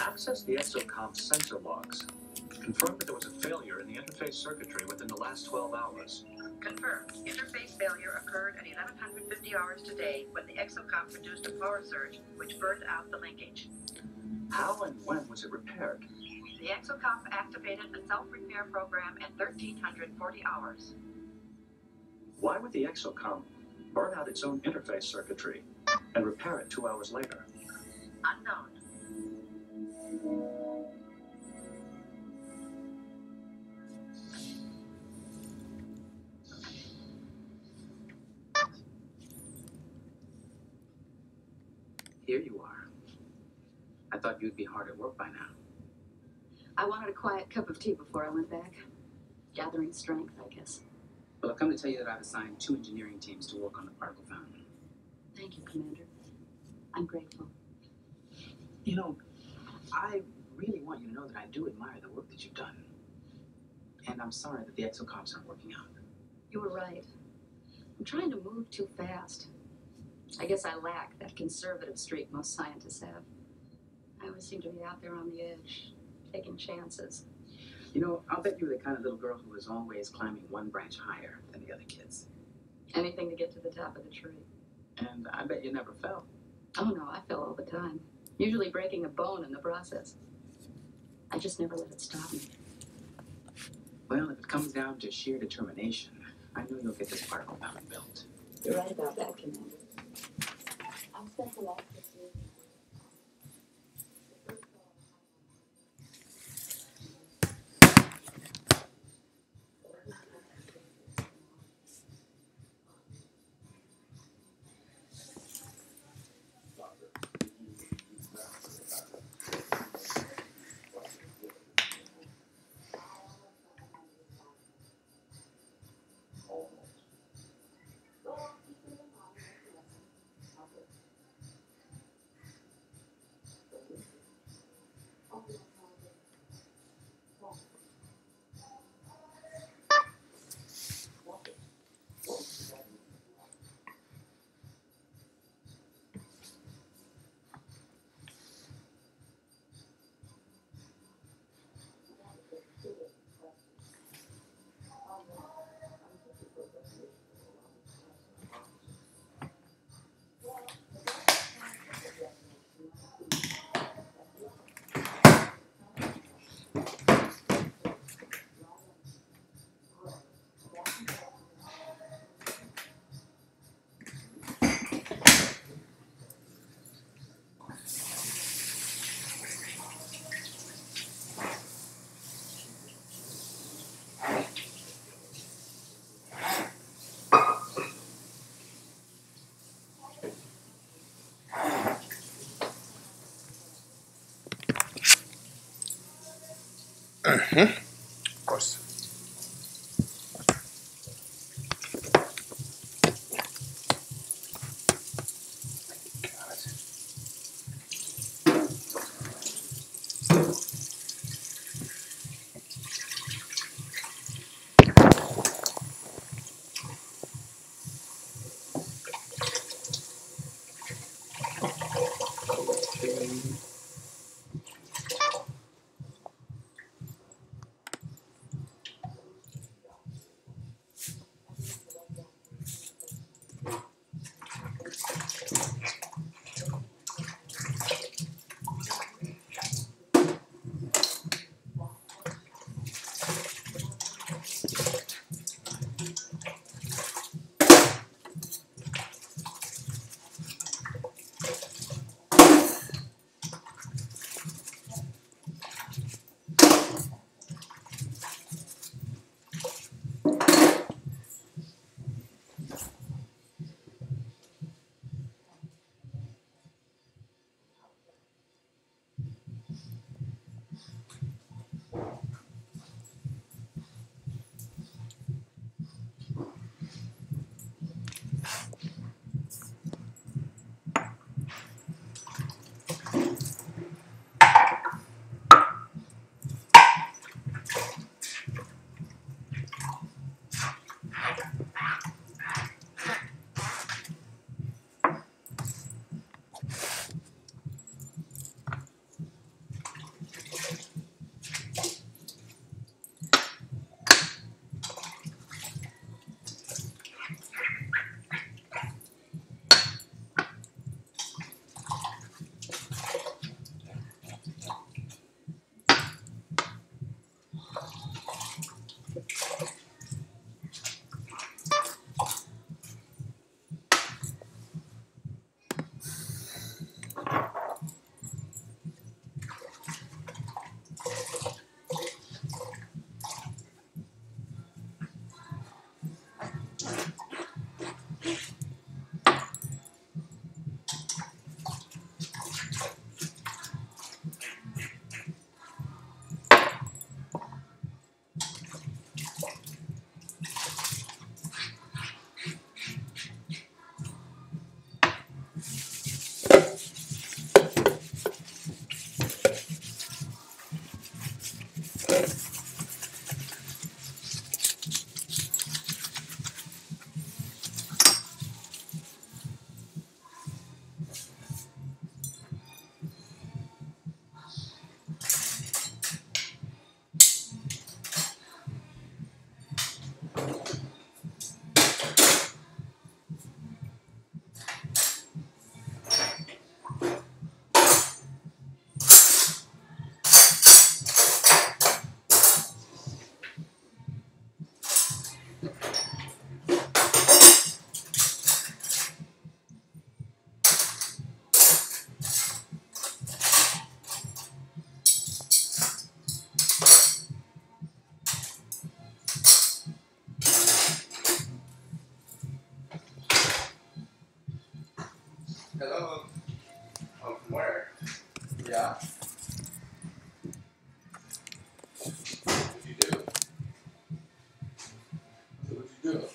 access the exocom sensor logs. Confirm that there was a failure in the interface circuitry within the last 12 hours. Confirmed. Interface failure occurred at 1150 hours today when the exocom produced a power surge which burned out the linkage. How and when was it repaired? The exocom activated the self-repair program at 1340 hours. Why would the exocom burn out its own interface circuitry and repair it 2 hours later? Unknown. Here you are. I thought you'd be hard at work by now. I wanted a quiet cup of tea before I went back. Gathering strength, I guess. Well, I've come to tell you that I've assigned 2 engineering teams to work on the particle fountain. Thank you, Commander. I'm grateful. You know, I really want you to know that I do admire the work that you've done. And I'm sorry that the exocomps aren't working out. You were right. I'm trying to move too fast. I guess I lack that conservative streak most scientists have. I always seem to be out there on the edge, taking chances. You know, I'll bet you were the kind of little girl who was always climbing one branch higher than the other kids. Anything to get to the top of the tree. And I bet you never fell. Oh no, I fell all the time. Usually breaking a bone in the process. I just never let it stop me. Well, if it comes down to sheer determination, I know you'll get this particle fountain built. You're right about that, Commander. I'm spent a lot this year. Of course. Yeah. What'd you do? What'd you do?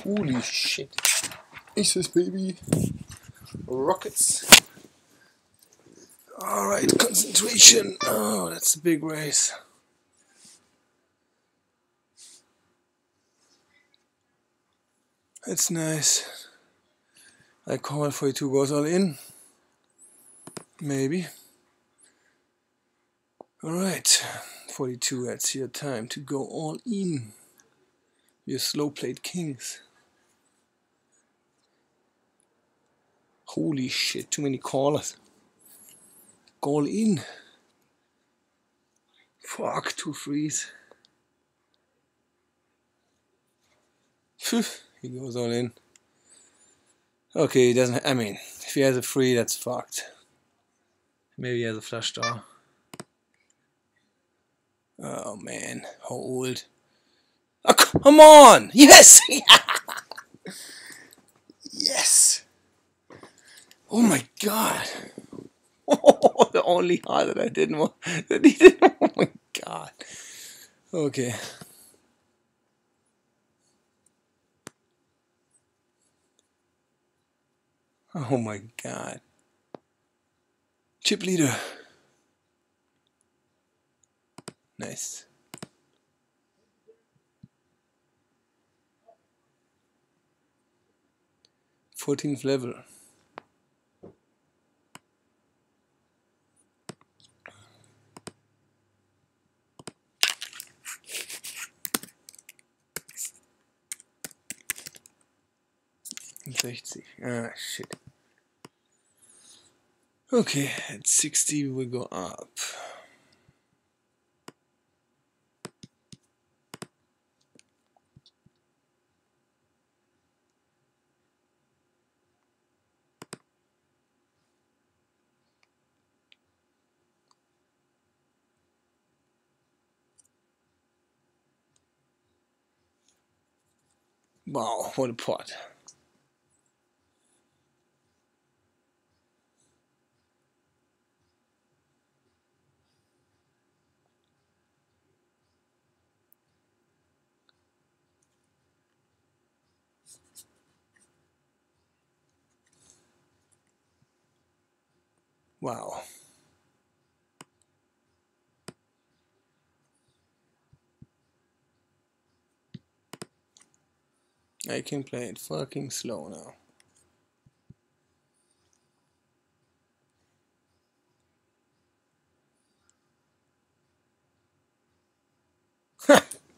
Holy shit. Aces, baby. Rockets. Alright, concentration. Oh, that's a big race. That's nice. I call 42 goes all in. Maybe. Alright, 42, that's your time to go all in. Your slow played kings. Holy shit, too many callers. Go all in. Fuck, 2 threes. Phew, he goes all in. Okay, he doesn't, I mean, if he has a free, that's fucked. Maybe he has a flush draw. Oh man, how old? Oh, come on! Yes! Yes! Oh my god! Oh, the only hard that I didn't want. That he didn't. Oh my god. Okay. Oh my god. Chip leader. Nice. 14th level. $60. Ah, shit. Okay, at 60 we go up. Wow, what a pot. Wow. I can play it fucking slow now.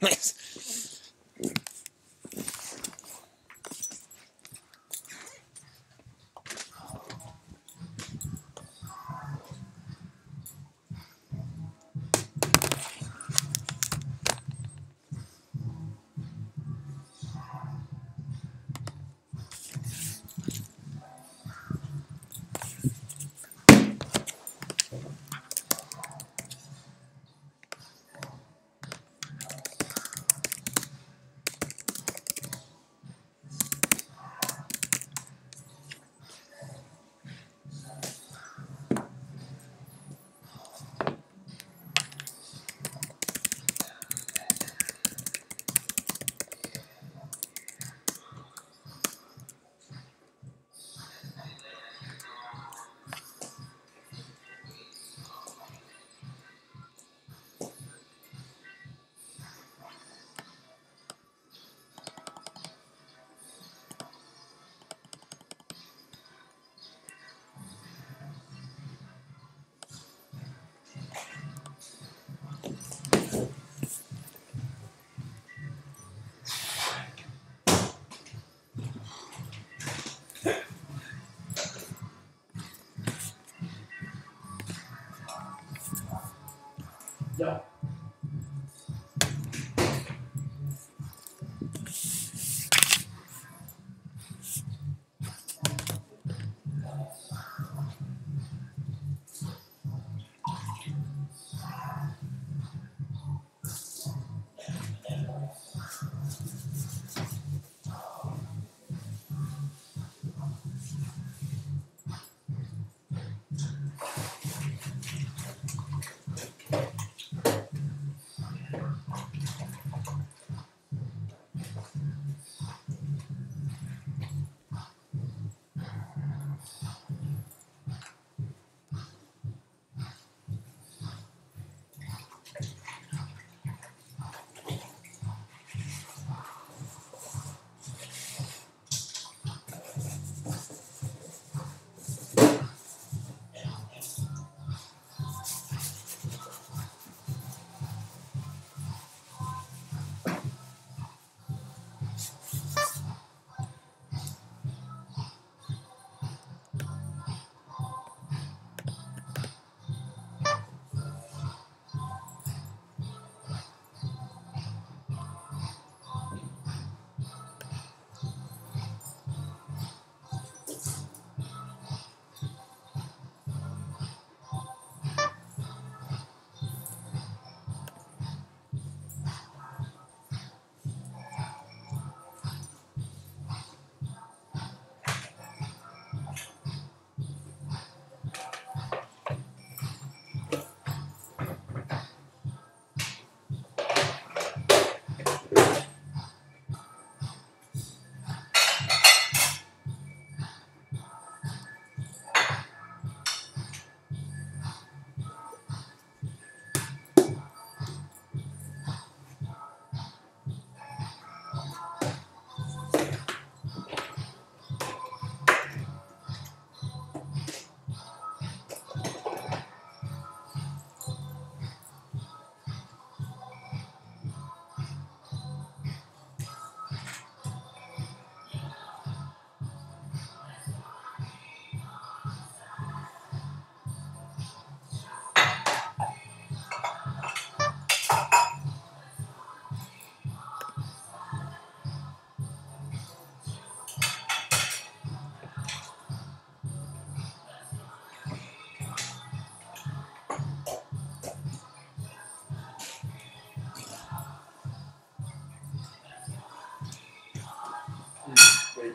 Nice.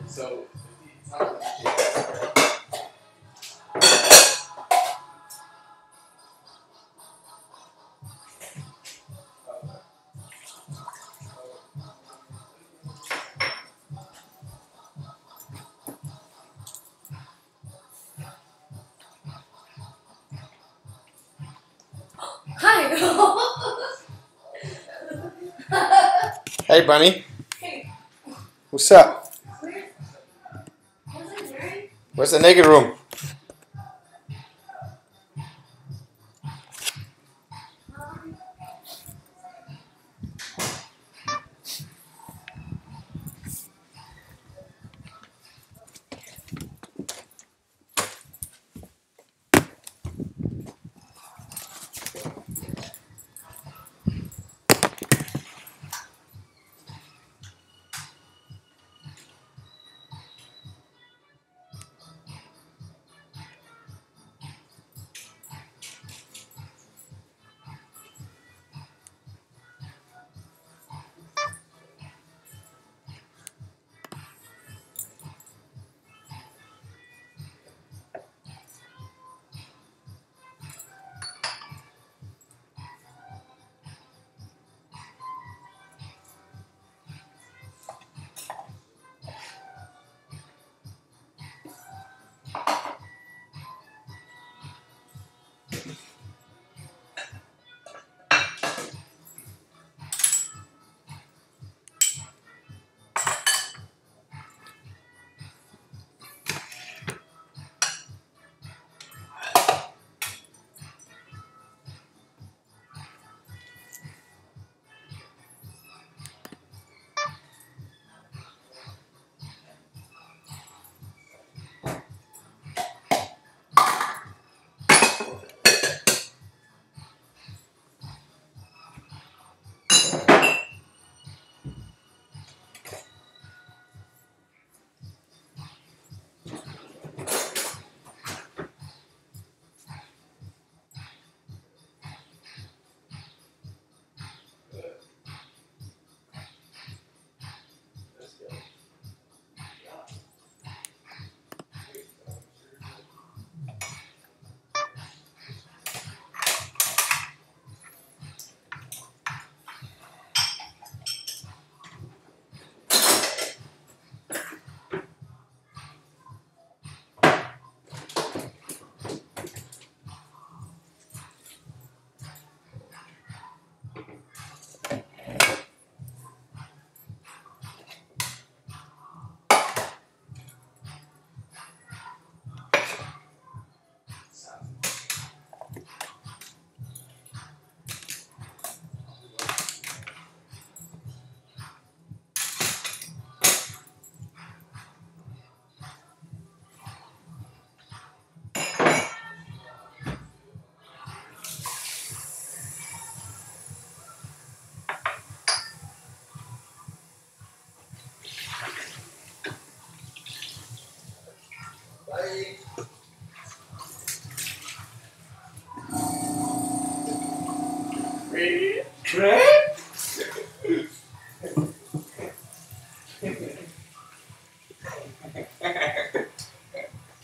So. Hi. Hey, Bunny. Hey. What's up? Where's the naked room?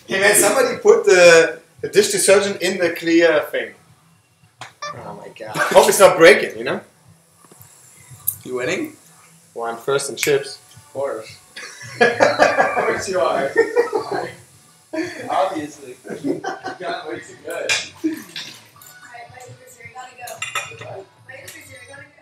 Hey man, somebody put the dish detergent in the clear thing. Oh my god. Hope it's not breaking, you know? You winning? Well, I'm first in chips. Of course. Of course you are. Obviously. You got way too good. Alright, my Uber's here, I gotta go. My Uber's here, I gotta go.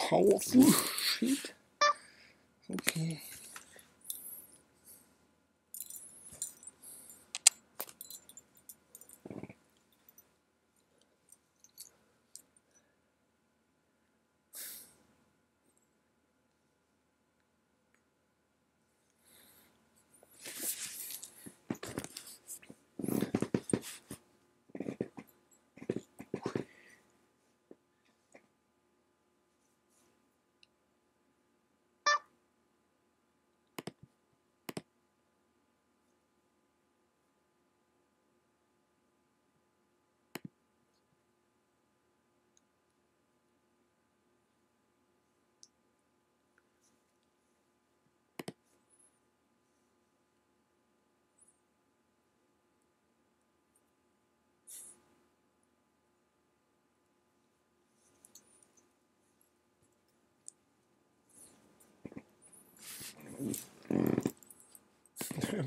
Powerful shit. Okay.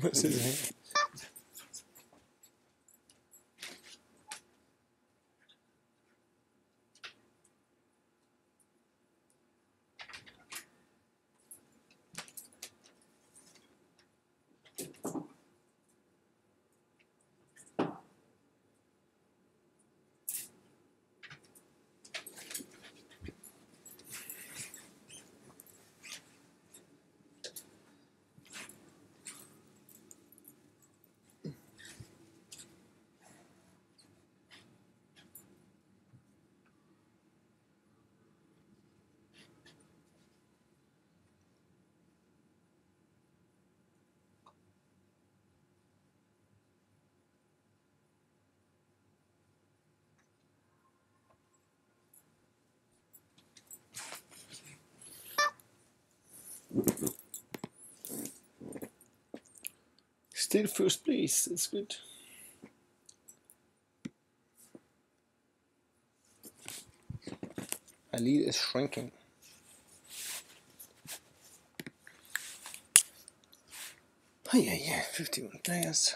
Was ist das? Still first place, that's good. Our lead is shrinking. Oh yeah, 51 players.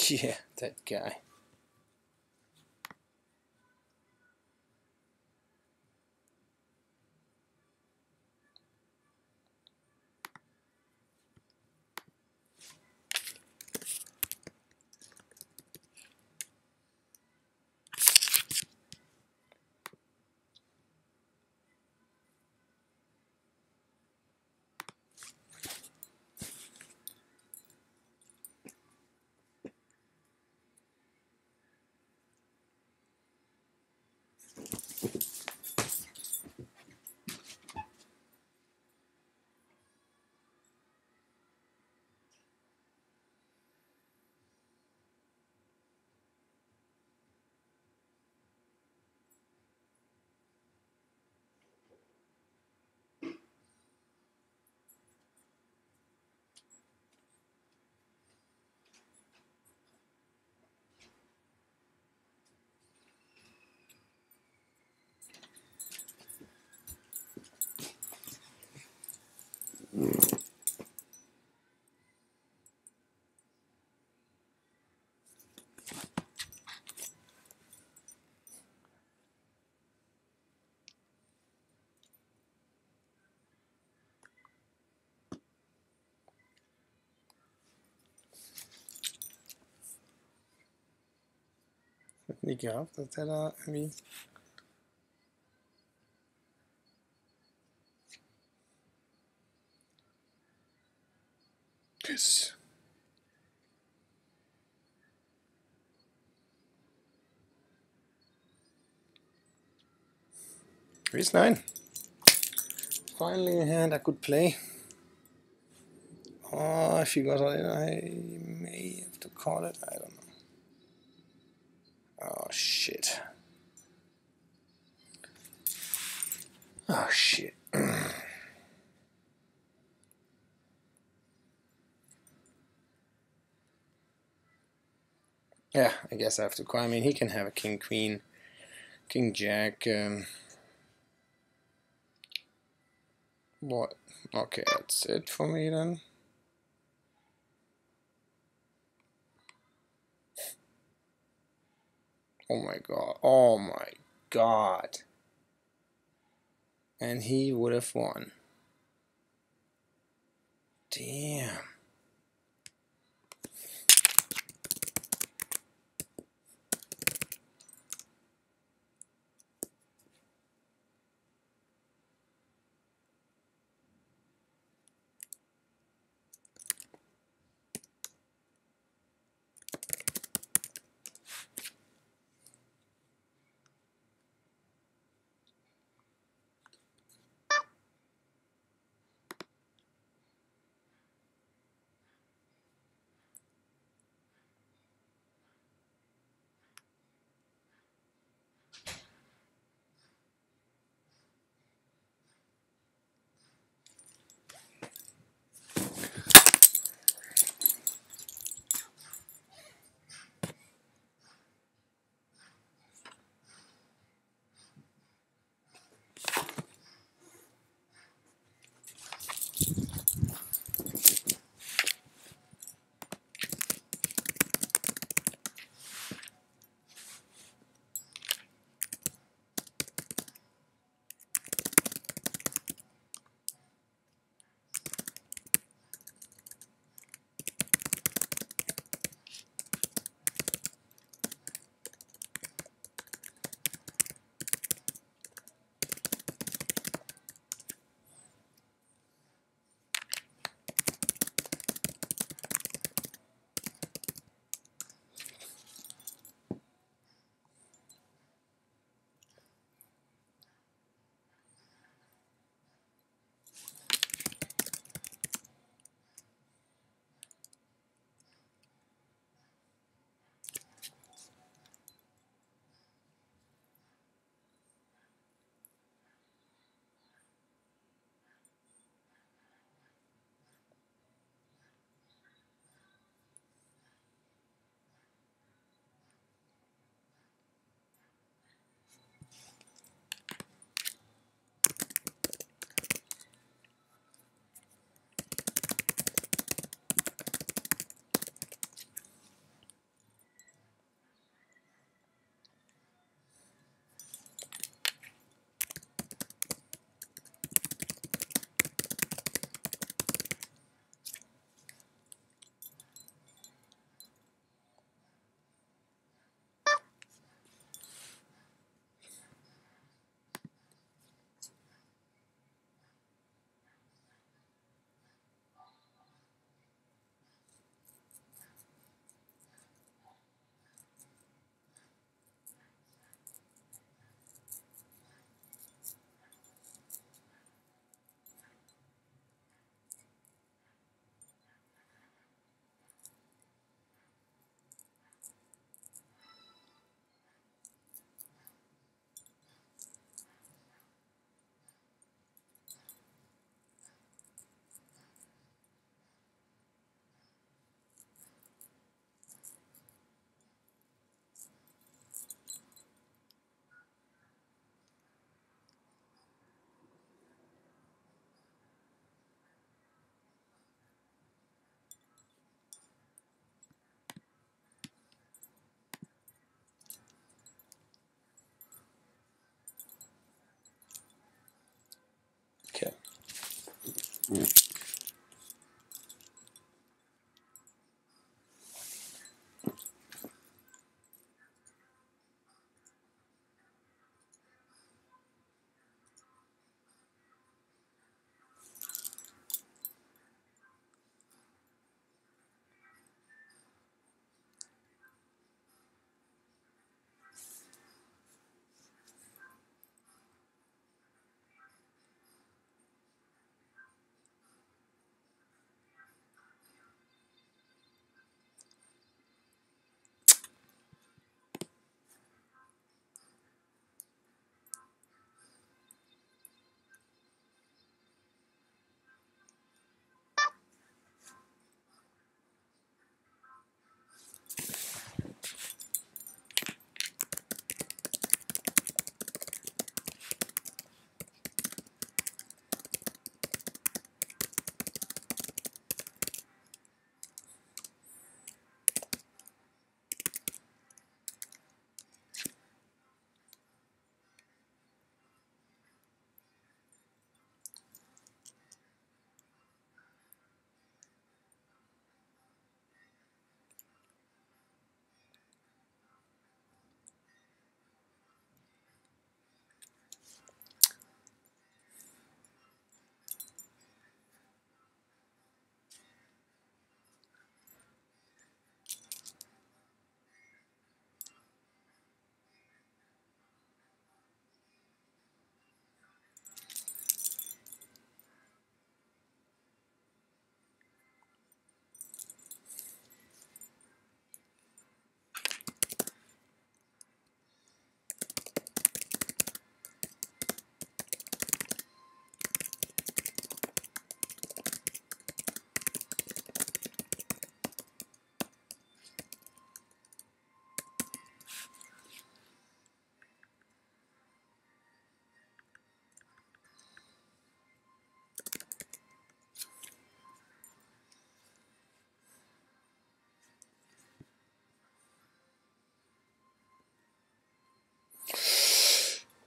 Yeah, that guy. Nicht gehabt, dass der da irgendwie. Yes. Race 9. Finally had a good play. Oh, if he got all in, I may have to call it. I don't know. Oh, shit. Oh, shit. Yeah, I guess I have to call. I mean, he can have a king, queen, king, jack. What? Okay, that's it for me then. Oh my god. Oh my god. And he would have won. Damn.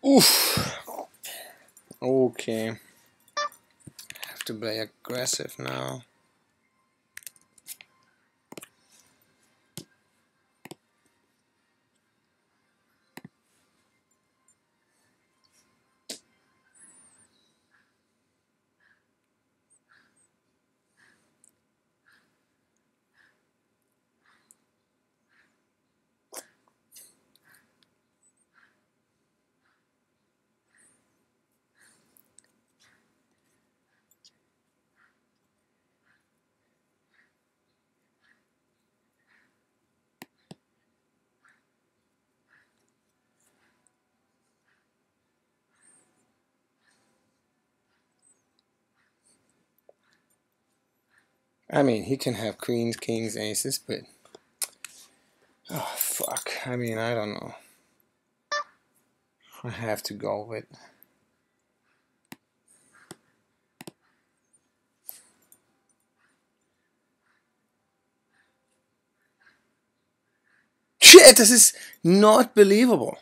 Oof. Okay. I have to play aggressive now. I mean, he can have queens, kings, aces, but oh fuck. I mean, I don't know. I have to go with. Shit, this is not believable.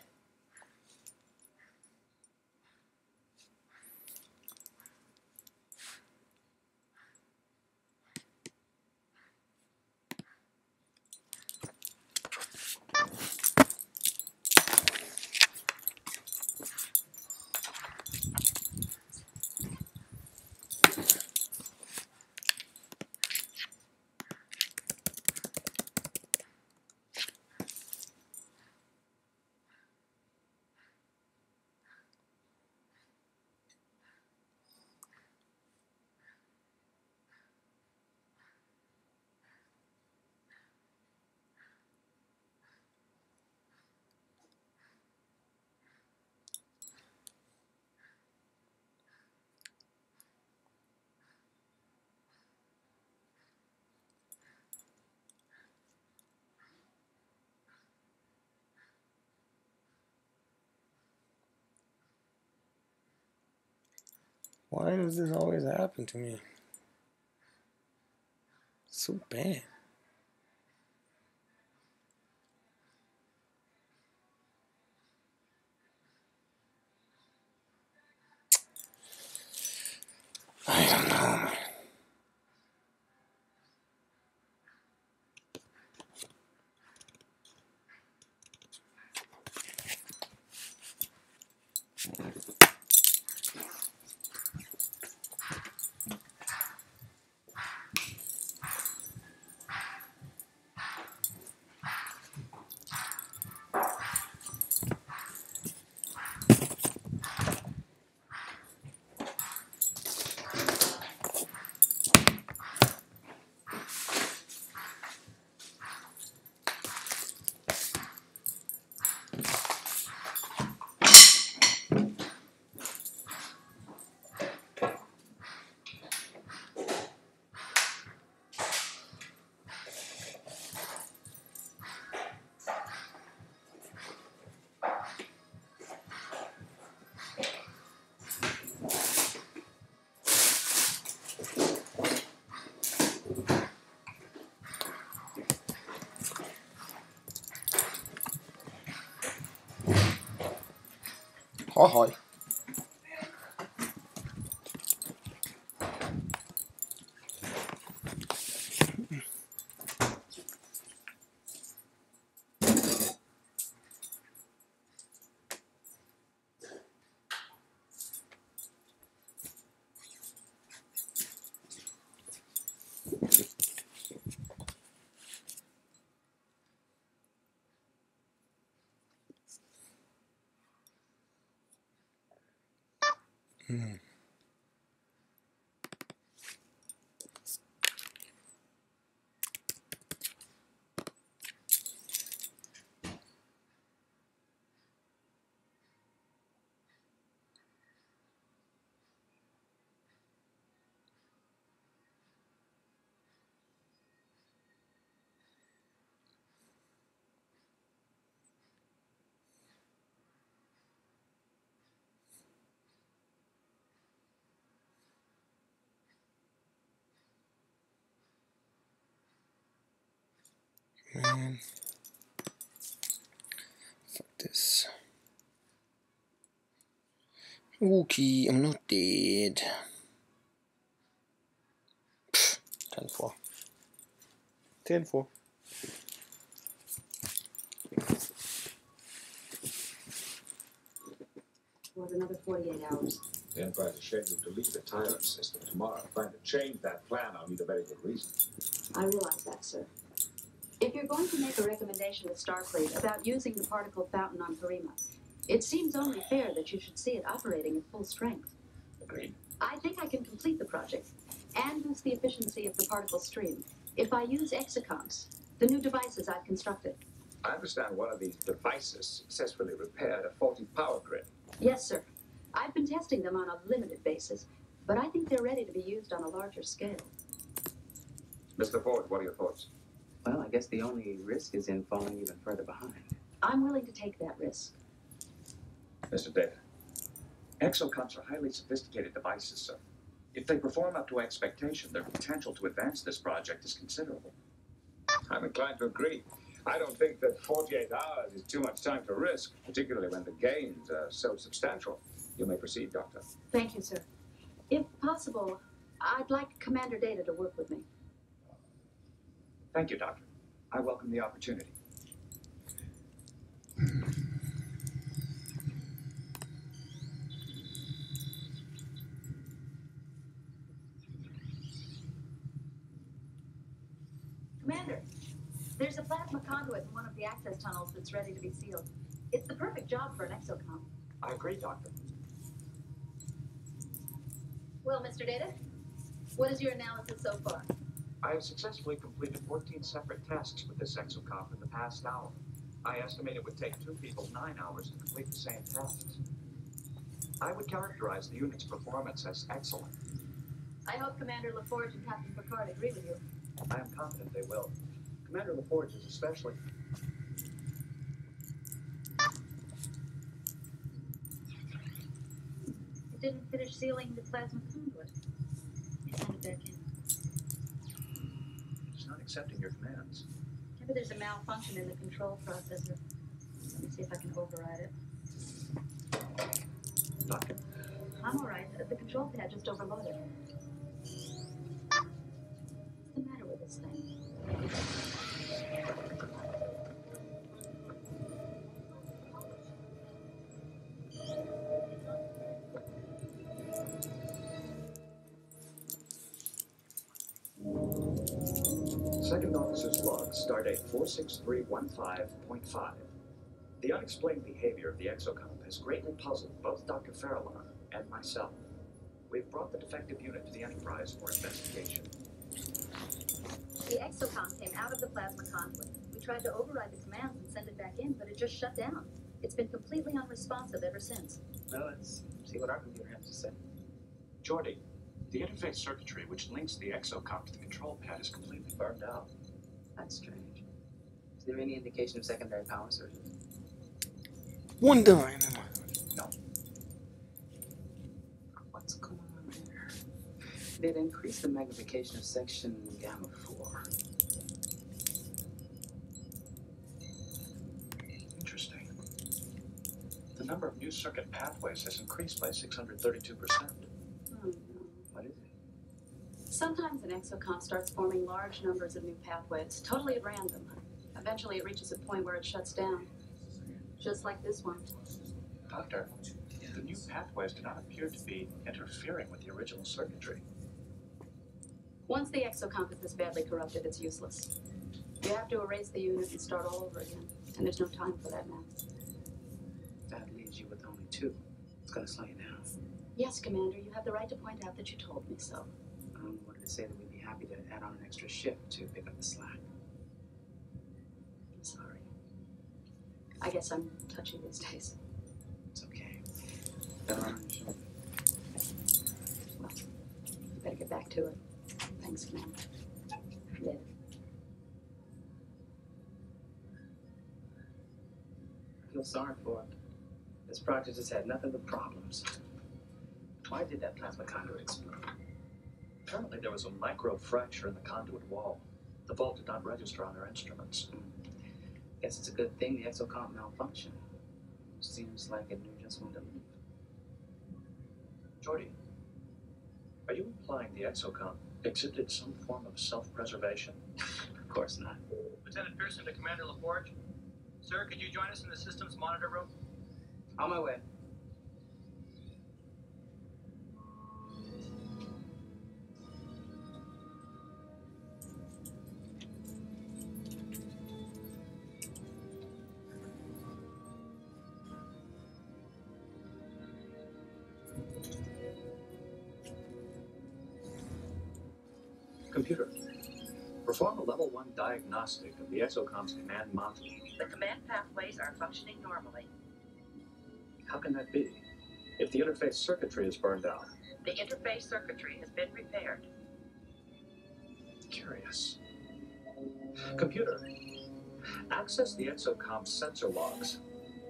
Why does this always happen to me? So bad. I don't know. Hi. Man. Fuck this. Okay, I'm not dead. 10-4. 10-4. Was another 48 hours. The Enterprise is scheduled to leave the Tyrant system tomorrow. Trying to change that plan, I'll need a very good reason. I realize that, sir. If you're going to make a recommendation to Starfleet about using the particle fountain on Karima, it seems only fair that you should see it operating at full strength. Agreed. I think I can complete the project and boost the efficiency of the particle stream if I use exocomps, the new devices I've constructed. I understand one of these devices successfully repaired a faulty power grid. Yes, sir. I've been testing them on a limited basis, but I think they're ready to be used on a larger scale. Mr. Ford, what are your thoughts? Well, I guess the only risk is in falling even further behind. I'm willing to take that risk. Mr. Data, exocomps are highly sophisticated devices, sir. If they perform up to expectation, their potential to advance this project is considerable. I'm inclined to agree. I don't think that 48 hours is too much time to risk, particularly when the gains are so substantial. You may proceed, Doctor. Thank you, sir. If possible, I'd like Commander Data to work with me. Thank you, Doctor. I welcome the opportunity. Commander, there's a plasma conduit in one of the access tunnels that's ready to be sealed. It's the perfect job for an exocom. I agree, Doctor. Well, Mr. Data, what is your analysis so far? I have successfully completed 14 separate tasks with this exocomp in the past hour. I estimate it would take 2 people 9 hours to complete the same tasks. I would characterize the unit's performance as excellent. I hope Commander LaForge and Captain Picard agree with you. I am confident they will. Commander LaForge is especially... It didn't finish sealing the plasma conduit. I sent it back in. It's not accepting your commands. Maybe there's a malfunction in the control processor. Let me see if I can override it. Doctor? I'm all right. The control pad just overloaded. What's the matter with this thing? Second Officer's log, stardate 46315.5. The unexplained behavior of the exocomp has greatly puzzled both Dr. Farallon and myself. We've brought the defective unit to the Enterprise for investigation. The exocom came out of the plasma conduit. We tried to override the commands and send it back in, but it just shut down. It's been completely unresponsive ever since. Well, let's see what our computer has to say. Geordi, the interface circuitry which links the exocomp to the control pad is completely burned out. That's strange. Is there any indication of secondary power surges? One dime. No. What's going on here? They'd increase the magnification of section gamma 4. Interesting. The number of new circuit pathways has increased by 632%. Oh, no. What is it? Sometimes an exocomp starts forming large numbers of new pathways, totally at random. Eventually it reaches a point where it shuts down. Just like this one. Doctor, the new pathways do not appear to be interfering with the original circuitry. Once the exocomp is this badly corrupted, it's useless. You have to erase the unit and start all over again. And there's no time for that now. That leaves you with only 2. It's gonna slow you down. Yes, Commander, you have the right to point out that you told me so. I wanted to say that we'd be happy to add on an extra shift to pick up the slack. I'm sorry. I guess I'm touchy these days. It's okay. Better on your shoulder. Well, you better get back to it. Thanks, Commander. Later. I feel sorry for it. This project has had nothing but problems. Why did that plasma conduit explode? Apparently there was a micro fracture in the conduit wall. The vault did not register on their instruments. Guess it's a good thing the exocomp malfunctioned. Seems like it knew just when to leave. Tourney, are you implying the exocomp exhibited some form of self-preservation? Of course not. Lieutenant Pearson to Commander LaForge. Sir, could you join us in the systems monitor room? On my way. Computer, perform a level 1 diagnostic of the exocomp's command module. The command pathways are functioning normally. How can that be? If the interface circuitry is burned out. The interface circuitry has been repaired. Curious. Computer, access the exocomp's sensor logs.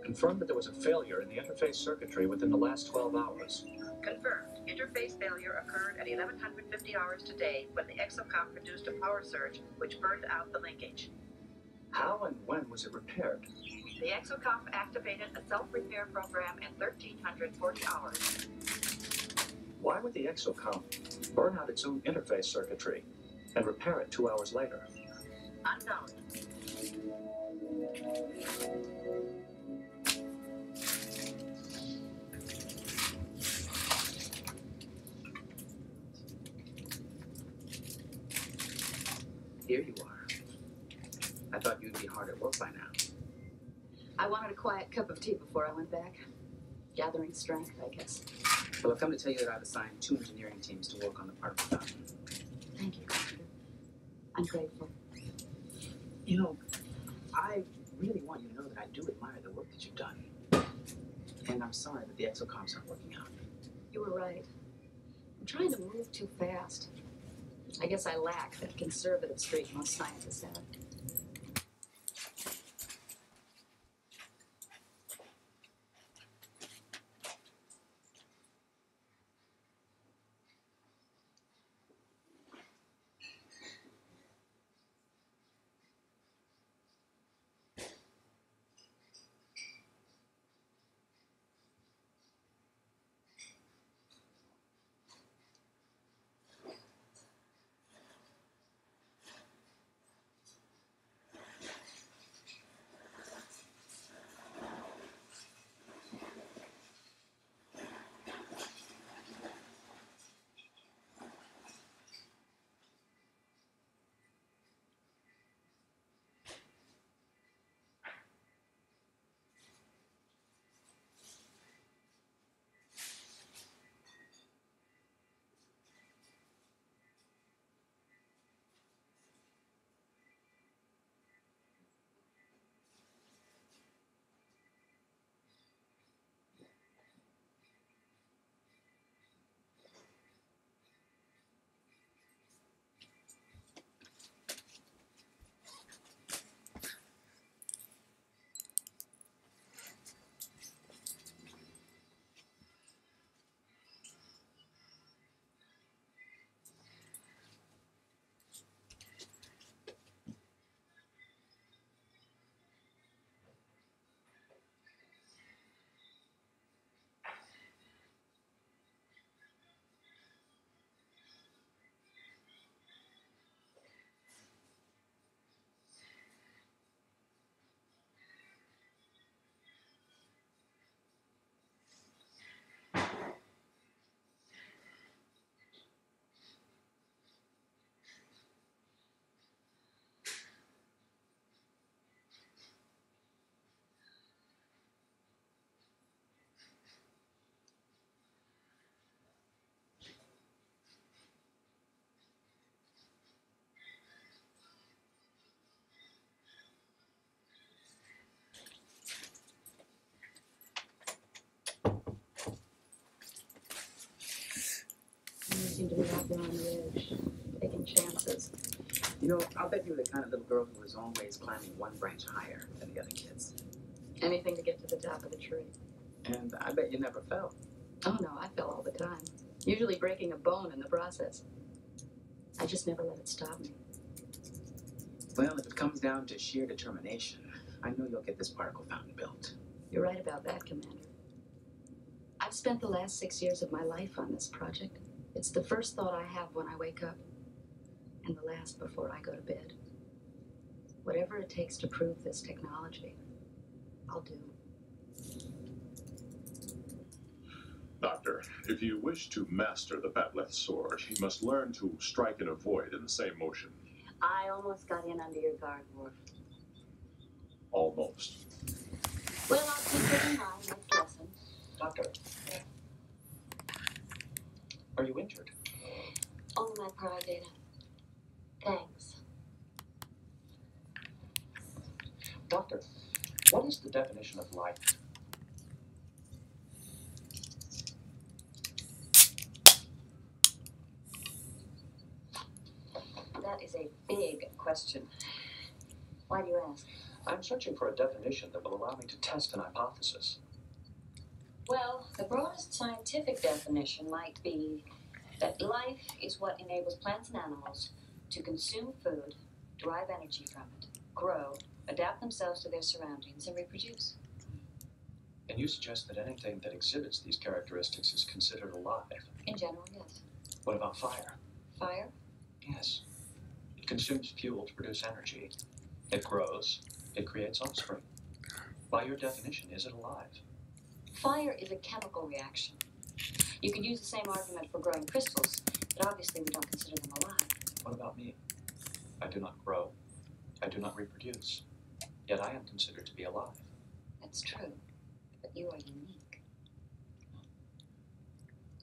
Confirm that there was a failure in the interface circuitry within the last 12 hours. Confirmed. Interface failure occurred at 1150 hours today when the exocomp produced a power surge which burned out the linkage. How and when was it repaired? The exocomp activated a self-repair program at 1340 hours. Why would the exocomp burn out its own interface circuitry and repair it 2 hours later? Unknown. Here you are. I thought you'd be hard at work by now. I wanted a quiet cup of tea before I went back. Gathering strength, I guess. Well, I've come to tell you that I've assigned 2 engineering teams to work on the particle fountain. Thank you, Commander. I'm grateful. You know, I really want you to know that I do admire the work that you've done. And I'm sorry that the exocomps aren't working out. You were right. I'm trying to move too fast. I guess I lack that conservative streak most scientists have. You seem to be out there on the edge, taking chances. You know, I'll bet you were the kind of little girl who was always climbing one branch higher than the other kids. Anything to get to the top of the tree. And I bet you never fell. Oh no, I fell all the time. Usually breaking a bone in the process. I just never let it stop me. Well, if it comes down to sheer determination, I know you'll get this particle fountain built. You're right about that, Commander. I've spent the last 6 years of my life on this project. It's the first thought I have when I wake up, and the last before I go to bed. Whatever it takes to prove this technology, I'll do. Doctor, if you wish to master the Batleth sword, you must learn to strike and avoid in the same motion. I almost got in under your guard, Worf. Almost. Well, I'll keep it in mind next lesson. Doctor, are you injured? Only my pride, Data. Thanks. Doctor, what is the definition of life? That is a big question. Why do you ask? I'm searching for a definition that will allow me to test an hypothesis. Well, the broadest scientific definition might be that life is what enables plants and animals to consume food, derive energy from it, grow, adapt themselves to their surroundings, and reproduce. And you suggest that anything that exhibits these characteristics is considered alive? In general, yes. What about fire? Fire? Yes. It consumes fuel to produce energy. It grows. It creates offspring. By your definition, is it alive? Fire is a chemical reaction. You could use the same argument for growing crystals, but obviously we don't consider them alive. What about me? I do not grow. I do not reproduce. Yet I am considered to be alive. That's true, but you are unique.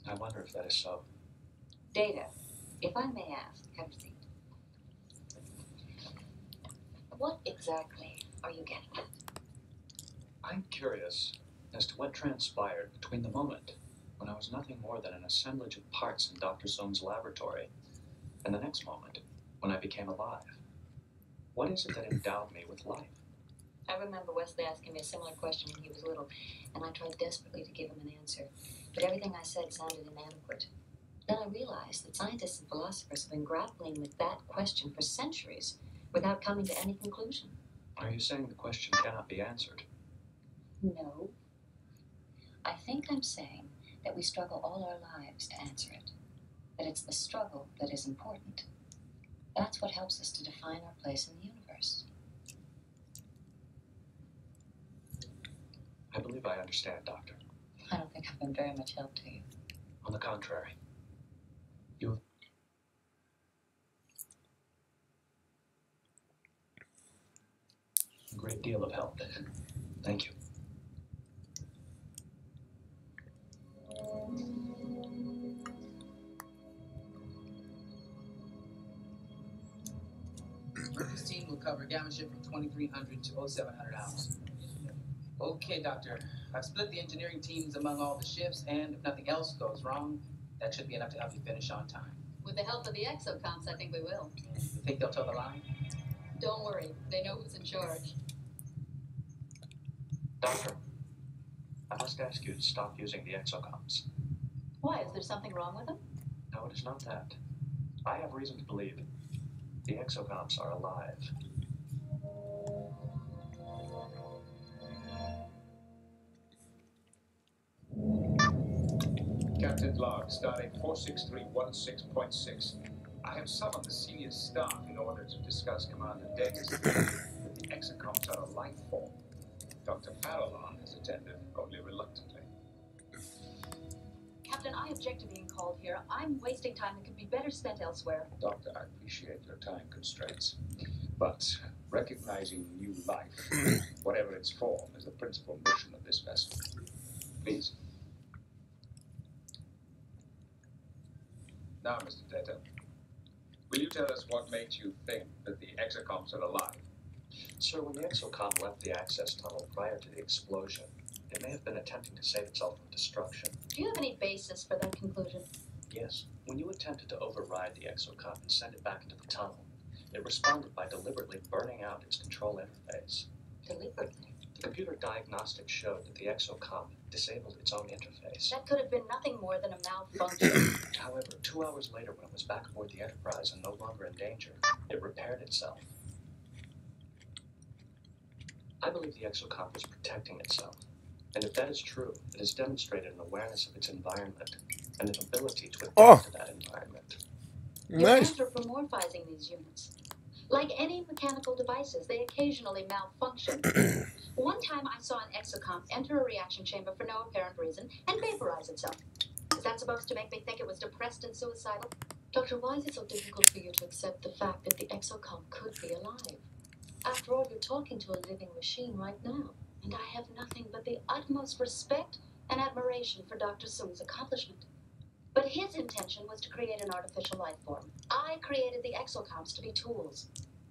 I wonder if that is so. Data, if I may ask, have a seat. What exactly are you getting at? I'm curious as to what transpired between the moment when I was nothing more than an assemblage of parts in Dr. Soane's laboratory and the next moment when I became alive. What is it that endowed me with life? I remember Wesley asking me a similar question when he was little, and I tried desperately to give him an answer, but everything I said sounded inadequate. Then I realized that scientists and philosophers have been grappling with that question for centuries without coming to any conclusion. Are you saying the question cannot be answered? No. I think I'm saying that we struggle all our lives to answer it. That it's the struggle that is important. That's what helps us to define our place in the universe. I believe I understand, Doctor. I don't think I've been very much help to you. On the contrary, you have a great deal of help. Thank you. This team will cover gamma shift from 2300 to 0700 hours. Okay, Doctor. I've split the engineering teams among all the shifts, and if nothing else goes wrong, that should be enough to help you finish on time. With the help of the exocomps, I think we will. You think they'll toe the line? Don't worry, they know who's in charge. Doctor, I must ask you to stop using the exocomps. Why, is there something wrong with them? No, it is not that. I have reason to believe the exocomps are alive. Captain log, starting 46316.6. I have summoned the senior staff in order to discuss Commander Deger's theory that the exocomps are a life form. Dr. Farallon has attended, only reluctantly. Captain, I object to being called here. I'm wasting time that could be better spent elsewhere. Doctor, I appreciate your time constraints, but recognizing new life, whatever its form, is the principal mission of this vessel. Please. Now, Mr. Data, will you tell us what makes you think that the exocomps are alive? Sir, when the exocom left the access tunnel prior to the explosion, it may have been attempting to save itself from destruction. Do you have any basis for that conclusion? Yes. When you attempted to override the exocom and send it back into the tunnel, it responded by deliberately burning out its control interface. Deliberately? The computer diagnostics showed that the exocom disabled its own interface. That could have been nothing more than a malfunction. However, 2 hours later, when it was back aboard the Enterprise and no longer in danger, it repaired itself. I believe the exocom was protecting itself. And if that is true, it has demonstrated an awareness of its environment and an ability to adapt Oh. to that environment. You're Nice. anthropomorphizing these units. Like any mechanical devices, they occasionally malfunction. One time I saw an exocomp enter a reaction chamber for no apparent reason and vaporize itself. Is that supposed to make me think it was depressed and suicidal? Doctor, why is it so difficult for you to accept the fact that the exocomp could be alive? After all, you're talking to a living machine right now. And I have nothing but the utmost respect and admiration for Dr. Soong's accomplishment. But his intention was to create an artificial life form. I created the exocomps to be tools.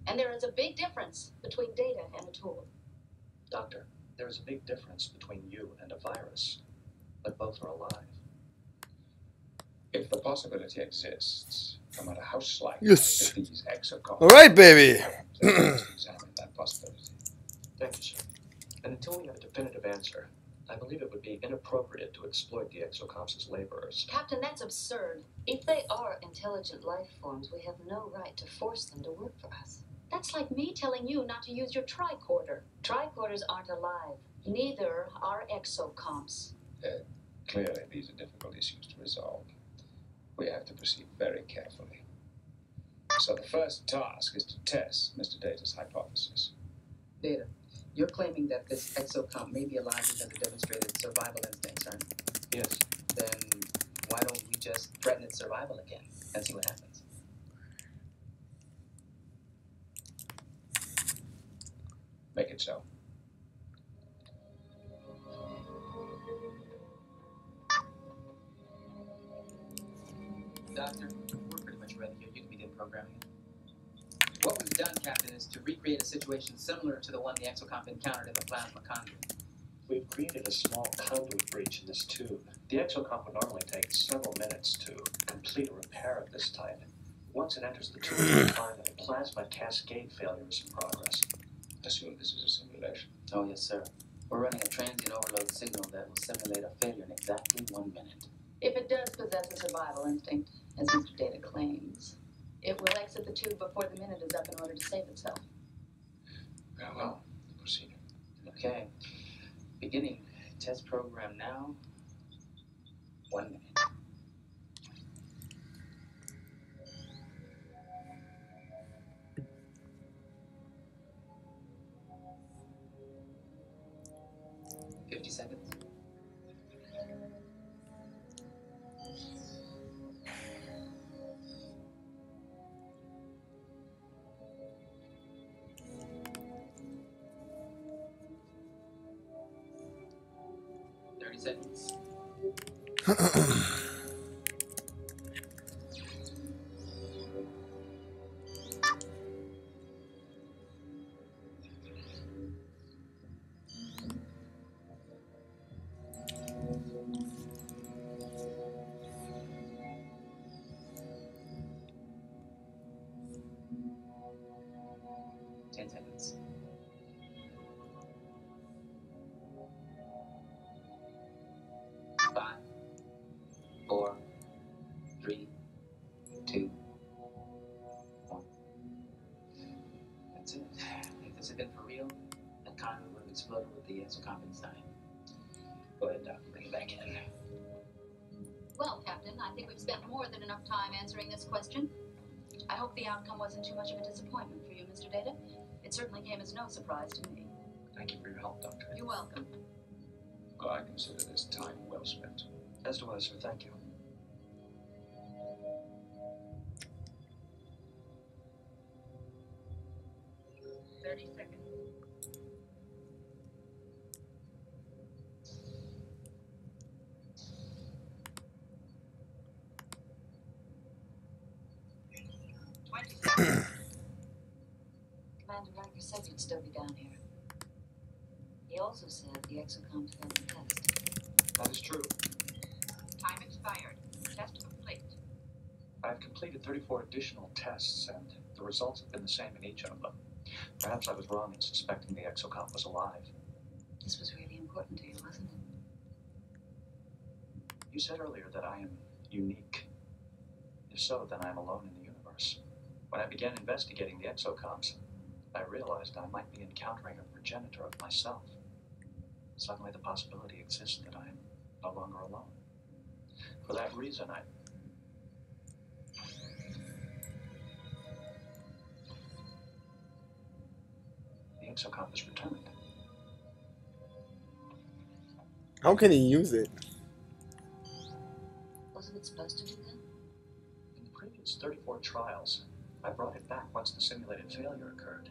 And there is a big difference between data and a tool. Doctor, there is a big difference between you and a virus, but both are alive. If the possibility exists, no matter how slight, Yes. that these exocomps... All right, baby. let's examine that possibility. Thank you, sir. And until we have a definitive answer, I believe it would be inappropriate to exploit the exocomps as laborers. Captain, that's absurd. If they are intelligent life forms, we have no right to force them to work for us. That's like me telling you not to use your tricorder. Tricorders aren't alive. Neither are exocomps. Clearly, these are difficult issues to resolve. We have to proceed very carefully. So the first task is to test Mr. Data's hypothesis. Data, you're claiming that this exocomp may be alive because it demonstrated survival instincts, right? Yes. Then why don't we just threaten its survival again and see what happens? Make it so. Doctor, we're pretty much ready here. You can begin programming it. What we've done, Captain, is to recreate a situation similar to the one the exocomp encountered in the plasma conduit. We've created a small conduit breach in this tube. The exocomp would normally take several minutes to complete a repair of this type. Once it enters the tube, we find that a plasma cascade failure is in progress. Assume this is a simulation. Oh, yes, sir. We're running a transient overload signal that will simulate a failure in exactly 1 minute. If it does possess a survival instinct, as Mr. Data claims, it will exit the tube before the minute is up in order to save itself. Very well. Proceed. Okay. Beginning test program now. 1 minute. Seconds. Seconds. 10 seconds. 5, 4, 3, 2, 1. That's it. If this had been for real, that conduit would have exploded with the exocomp inside. Go ahead, Doc. Bring it back in. Well, Captain, I think we've spent more than enough time answering this question. I hope the outcome wasn't too much of a disappointment for you, Mr. Data. It certainly came as no surprise to me. Thank you for your help, Doctor. You're welcome. Well, I consider this time well spent. As do I, sir. Thank you. Seconds. 20 seconds. Commander Riker said you'd still be down here. He also said the exocomp failed the test. That is true. Time expired. Test complete. I've completed 34 additional tests, and the results have been the same in each of them. Perhaps I was wrong in suspecting the exocomp was alive. This was really important to you, wasn't it? You said earlier that I am unique. If so, then I am alone in the universe. When I began investigating the exocomps, I realized I might be encountering a progenitor of myself. Suddenly the possibility exists that I am no longer alone. For that reason, the exocomp is returned. How can he use it? Wasn't it supposed to do that? In the previous 34 trials, I brought it back once the simulated failure occurred.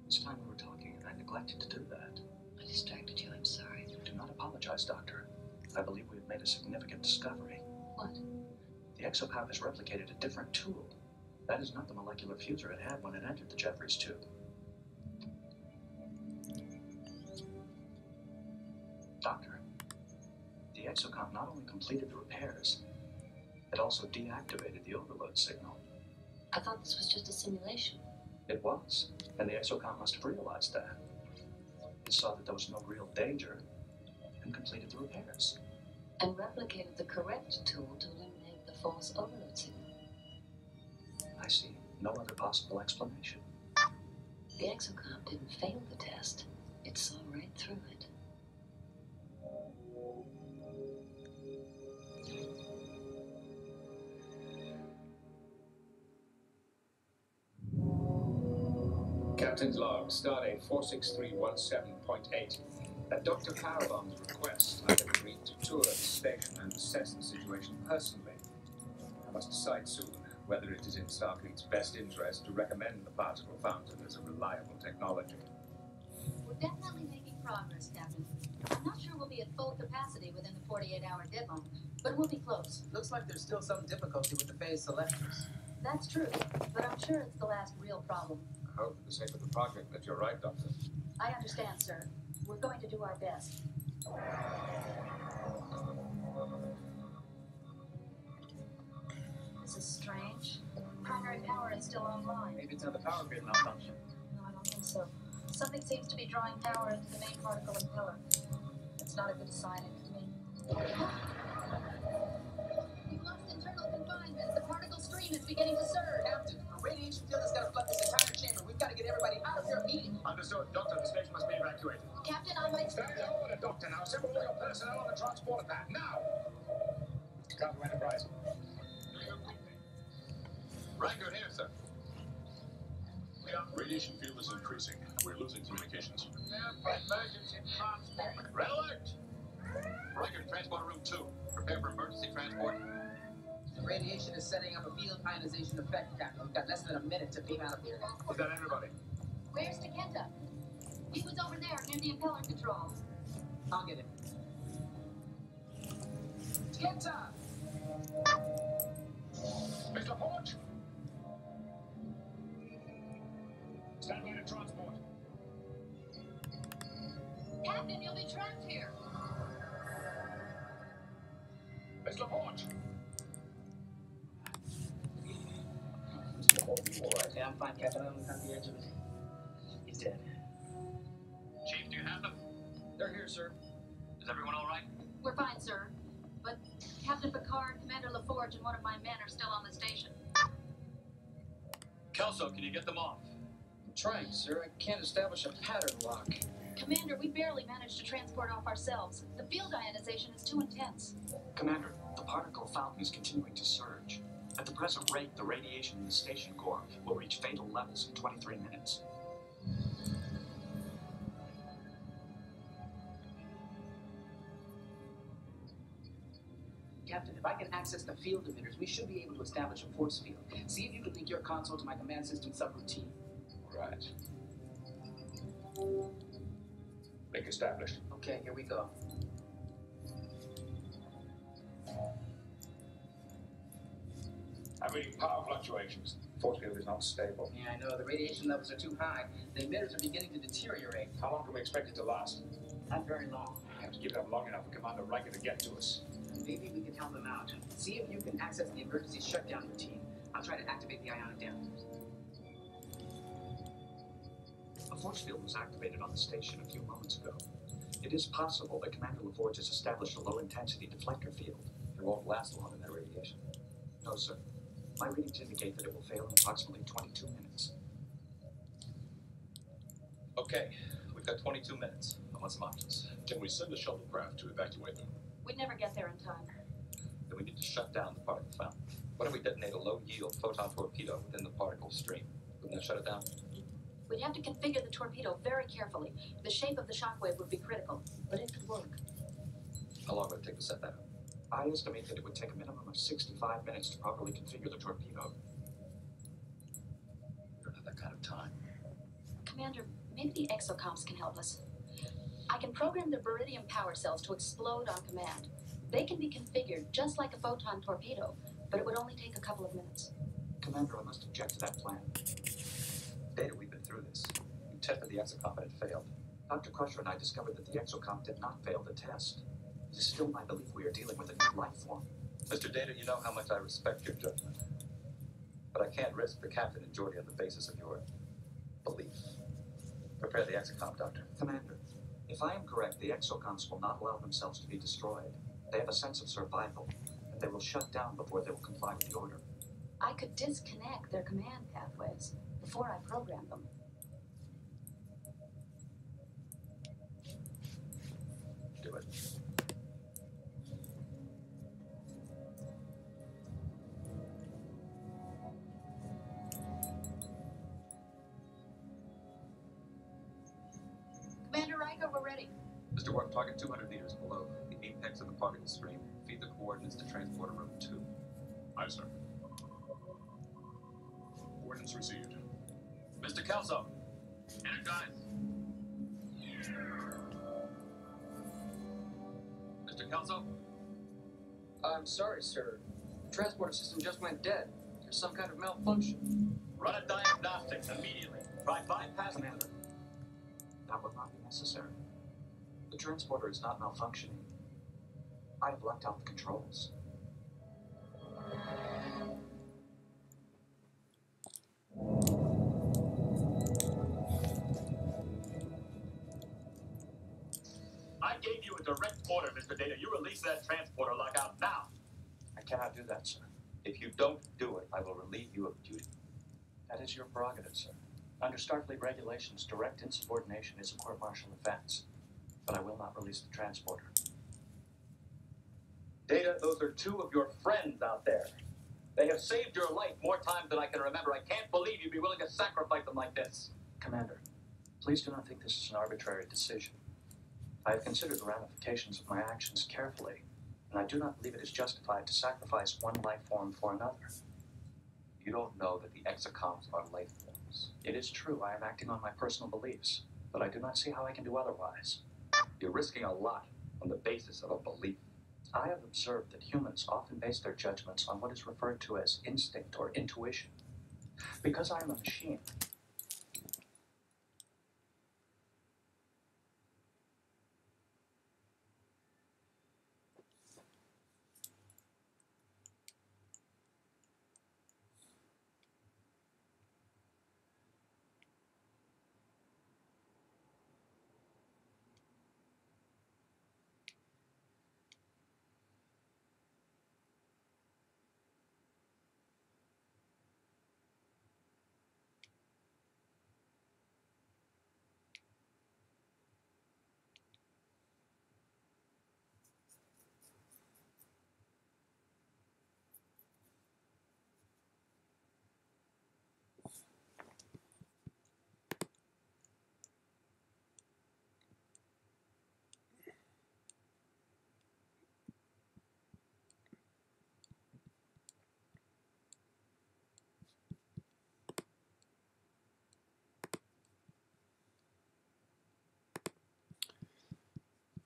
This time we were talking, and I neglected to do that. I distracted you, I'm sorry. Do not apologize, Doctor. I believe we have made a significant discovery. What? The exocomp has replicated a different tool. That is not the molecular fuser it had when it entered the Jeffries tube. Doctor, the exocomp not only completed the repairs, it also deactivated the overload signal. I thought this was just a simulation. It was, and the exocomp must have realized that. It saw that there was no real danger and completed the repairs. And replicated the correct tool to eliminate the false overload signal. I see no other possible explanation. The exocomp didn't fail the test. It saw right through it. Captain's log, stardate 46317.8. At Dr. Powerbom's request, I have agreed to tour the station and assess the situation personally. I must decide soon whether it is in Starfleet's best interest to recommend the particle fountain as a reliable technology. We're definitely making progress, Captain. I'm not sure we'll be at full capacity within the 48-hour deadline, but we'll be close. Looks like there's still some difficulty with the phase selectors. That's true, but I'm sure it's the last real problem. I hope for the sake of the project that you're right, Doctor. I understand, sir. We're going to do our best. This is strange. Primary power is still online. Maybe it's another power grid malfunction. No, I don't think so. Something seems to be drawing power into the main particle impeller. It's not a good sign to me. We've lost internal confinement. The particle stream is beginning to surge. Captain, a radiation field is going to flood this entire chamber. We've got to get everybody out of here immediately. Understood. Doctor, the station must be evacuated. Captain, I might... Stand in order, Doctor, now. Assemble all your personnel on the transporter pad, now! Come to Enterprise. Riker here, sir. Yeah, radiation field is increasing. We're losing communications. Emergency transport. Red alert! Riker, transport room 2. Prepare for emergency transport. The radiation is setting up a field ionization effect, Captain. We've got less than a minute to beam out of here. Is that everybody? Where's Takenta? He was over there near the impeller controls. I'll get him. Takenta! Mr. Porch! Stand by to transport. Captain, you'll be trapped here. Mr. Porch! All right, yeah, I'm fine, Captain. I'm on the edge of it. He's dead. Chief, do you have them? They're here, sir. Is everyone all right? We're fine, sir. But Captain Picard, Commander LaForge, and one of my men are still on the station. Kelso, can you get them off? I'm trying, sir. I can't establish a pattern lock. Commander, we barely managed to transport off ourselves. The field ionization is too intense. Commander, the particle fountain is continuing to surge. At the present rate, the radiation in the station core will reach fatal levels in 23 minutes. Captain, if I can access the field emitters, we should be able to establish a force field. See if you can link your console to my command system subroutine. Right. Link established. Okay, here we go. I'm reading power fluctuations. Force field is not stable. Yeah, I know. The radiation levels are too high. The emitters are beginning to deteriorate. How long can we expect it to last? Not very long. We have to keep it up long enough for Commander Riker to get to us. Maybe we can help them out. See if you can access the emergency shutdown routine. I'll try to activate the ionic dampers. A force field was activated on the station a few moments ago. It is possible that Commander LaForge has established a low-intensity deflector field. It won't last long in that radiation. No, sir. My readings indicate that it will fail in approximately 22 minutes. Okay, we've got 22 minutes. A I want some options. Can we send a shuttlecraft to evacuate them? We'd never get there in time. Then we need to shut down the particle fountain. What if we detonate a low-yield photon torpedo within the particle stream? Wouldn't that shut it down? We'd have to configure the torpedo very carefully. The shape of the shockwave would be critical, but it could work. How long would it take to set that up? I estimate that it would take a minimum of 65 minutes to properly configure the torpedo. We don't have that kind of time. Commander, maybe the exocomps can help us. I can program the baridium power cells to explode on command. They can be configured just like a photon torpedo, but it would only take a couple of minutes. Commander, I must object to that plan. Data, we've been through this. We tested the exocomp and it failed. Dr. Crusher and I discovered that the exocomp did not fail the test. It is still my belief we are dealing with a new life form. Mr. Data, you know how much I respect your judgment. But I can't risk the captain and Geordi on the basis of your belief. Prepare the exocomp, Doctor. Commander, if I am correct, the exocomps will not allow themselves to be destroyed. They have a sense of survival, and they will shut down before they will comply with the order. I could disconnect their command pathways before I program them. Do it. Commander Riker, we're ready. Mr. Warp, target 200 meters below the apex of the particle stream. Feed the coordinates to transporter room 2. Aye, sir. Coordinates received. Mr. Kelso, energize. Mr. Kelso? I'm sorry, sir. The transporter system just went dead. There's some kind of malfunction. Run a diagnostics immediately. Try bypassing. Commander, that would not be necessary. The transporter is not malfunctioning. I have locked out the controls. I gave you a direct order, Mr. Data. You release that transporter lockout now. I cannot do that, sir. If you don't do it, I will relieve you of duty. That is your prerogative, sir. Under Starfleet regulations, direct insubordination is a court-martial offense. But I will not release the transporter. Data, those are two of your friends out there. They have saved your life more times than I can remember. I can't believe you'd be willing to sacrifice them like this. Commander, please do not think this is an arbitrary decision. I have considered the ramifications of my actions carefully, and I do not believe it is justified to sacrifice one life form for another. You don't know that the exocomps are life forms. It is true I am acting on my personal beliefs, but I do not see how I can do otherwise. You're risking a lot on the basis of a belief. I have observed that humans often base their judgments on what is referred to as instinct or intuition. Because I am a machine,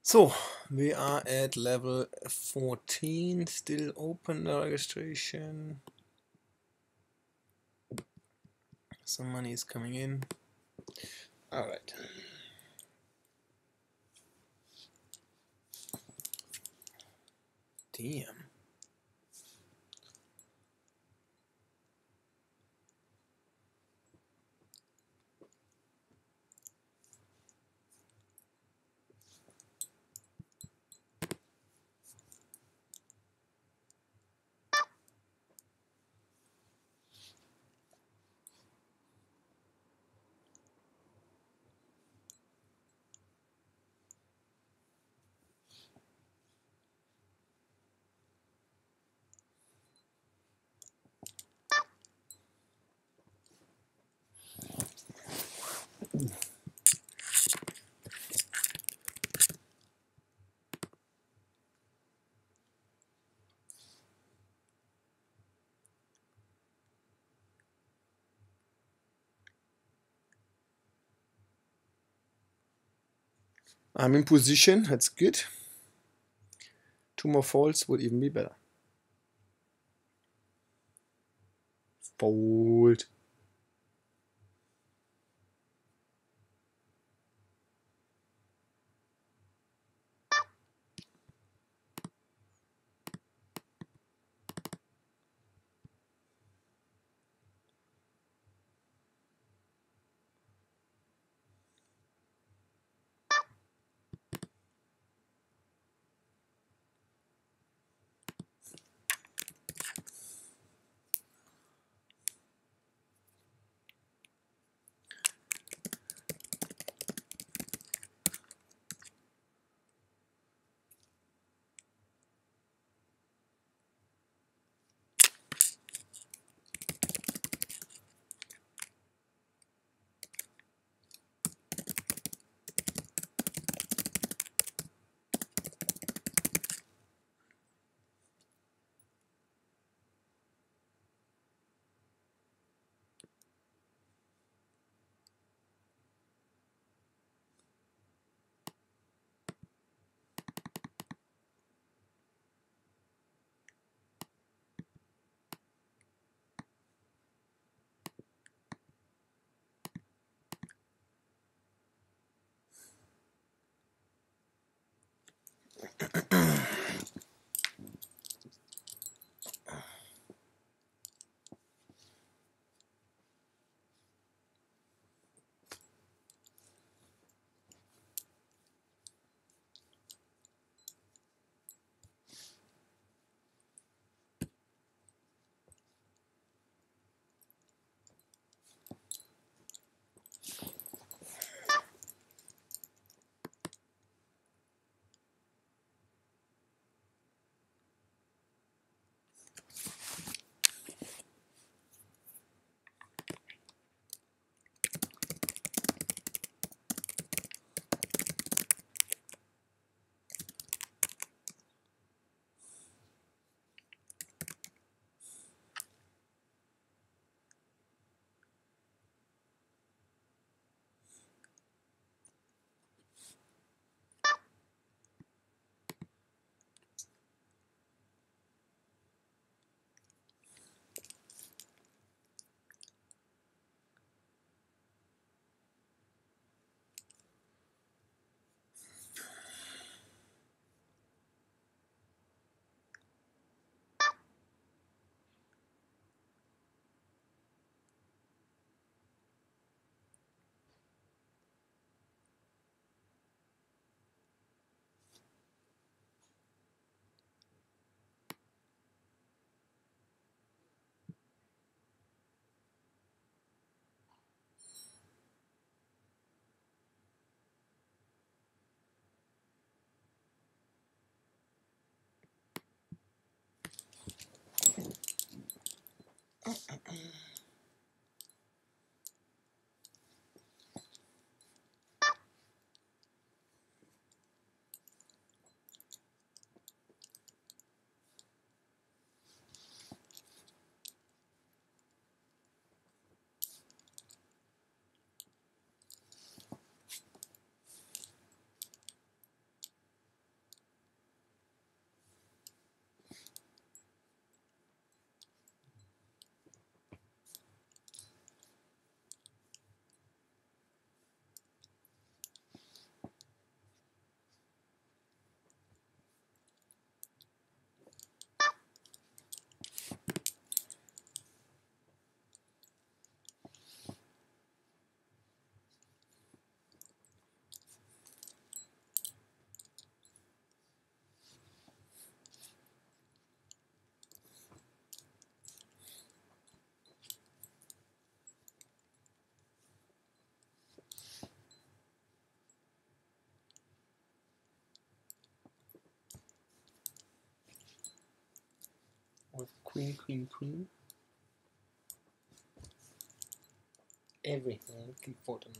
So, we are at level 14, still open the registration. Some money is coming in. Alright. Damn. I'm in position. That's good. 2 more folds would even be better. Fold. With queen, queen, queen. Everything looking for them.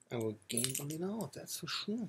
Aber gehen wir genau, that's for sure.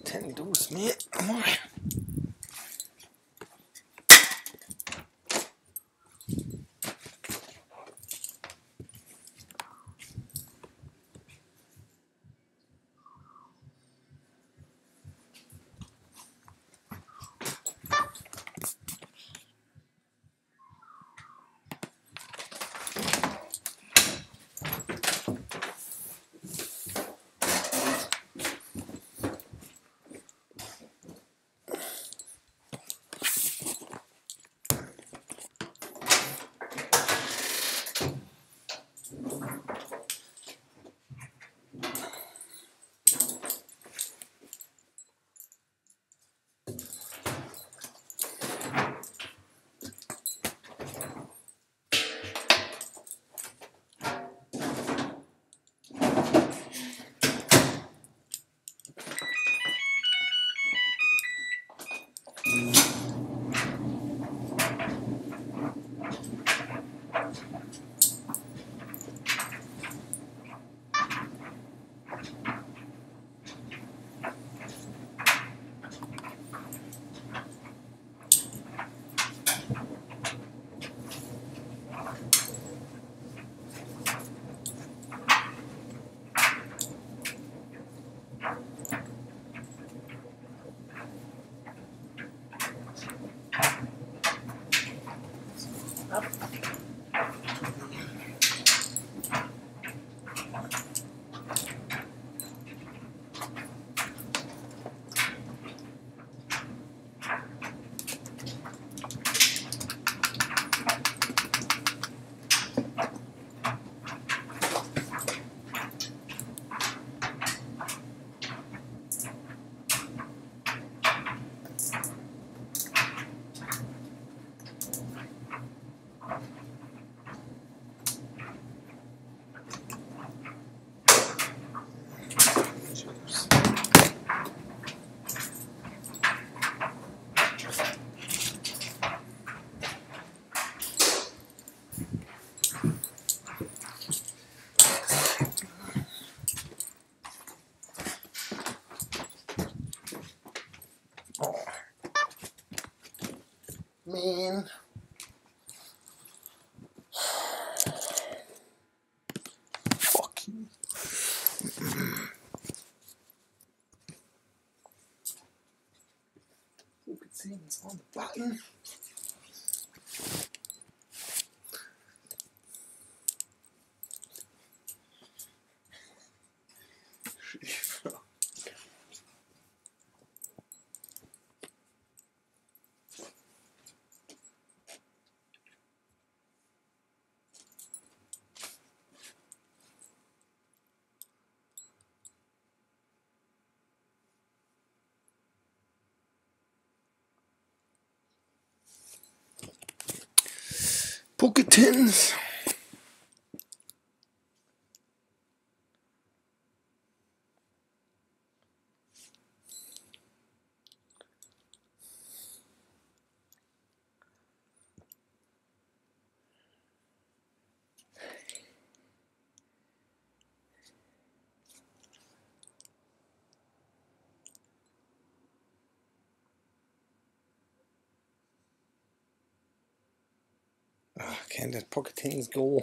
Ten deuce, man. Come on. Things on the button. Pocket tins. Can the pocket tins go?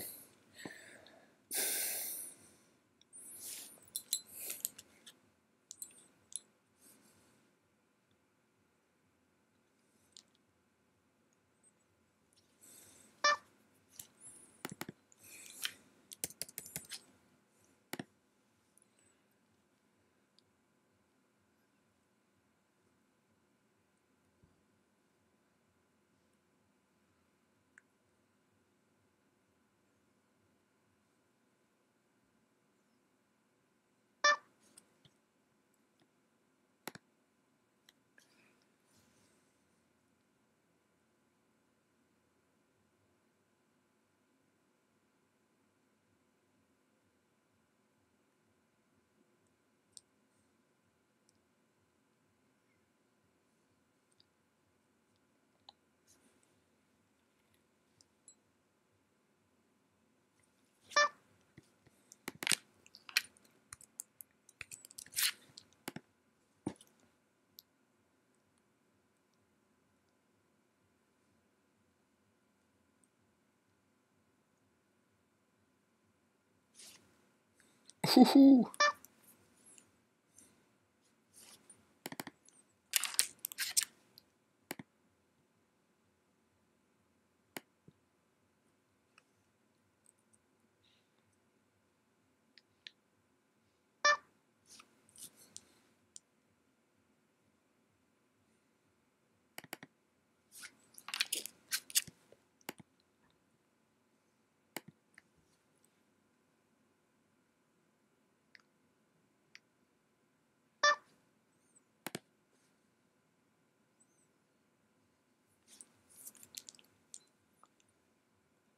Woohoo!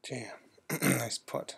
Damn, nice putt.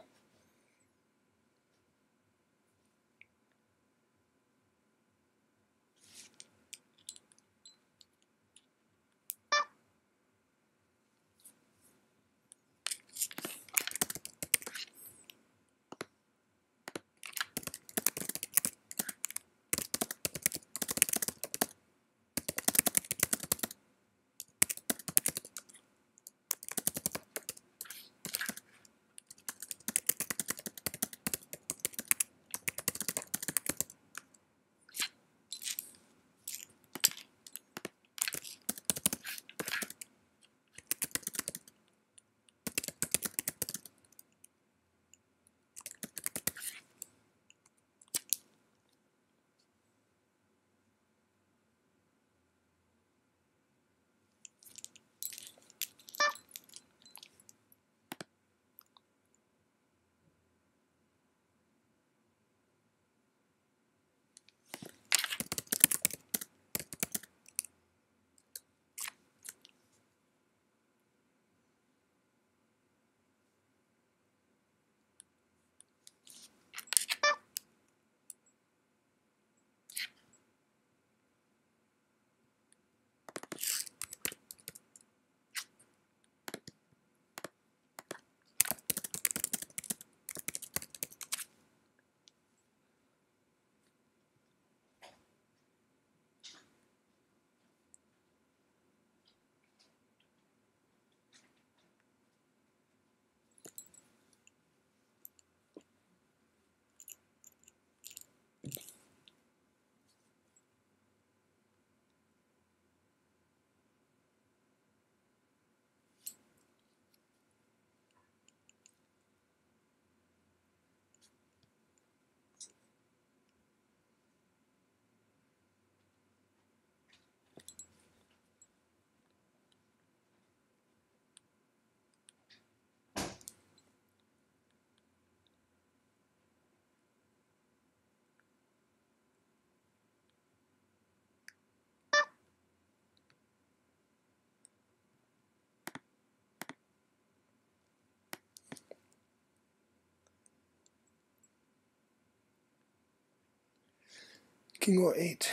King or 8.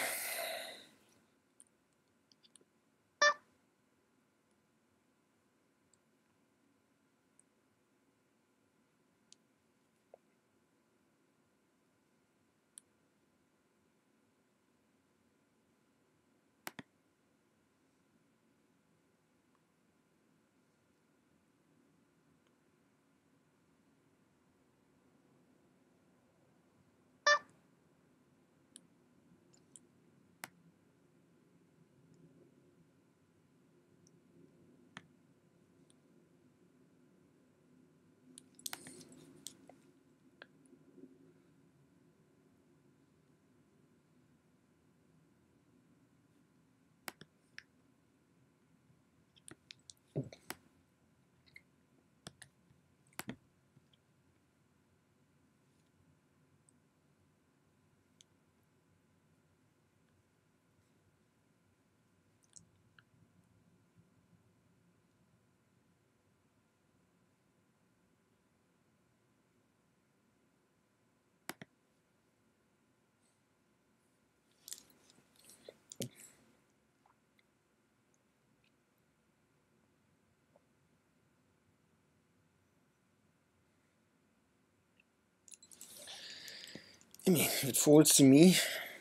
I mean, if it folds to me,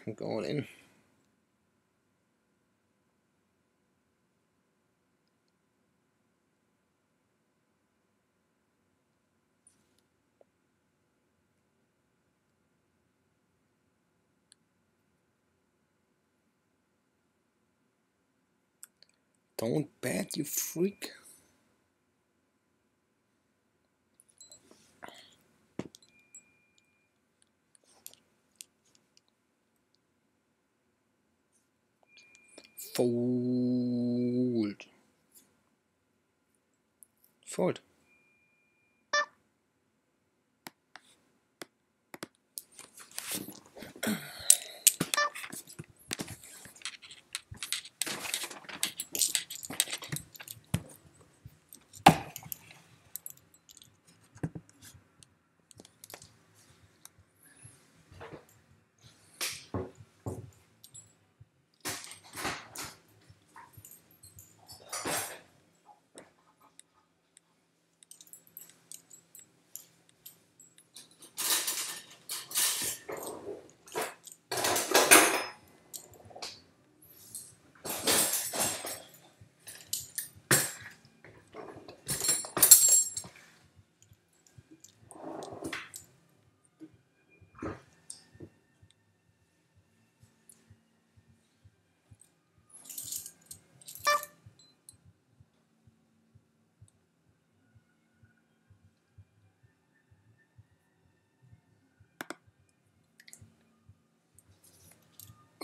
I'm going in. Don't bet, you freak. Fold. Fold.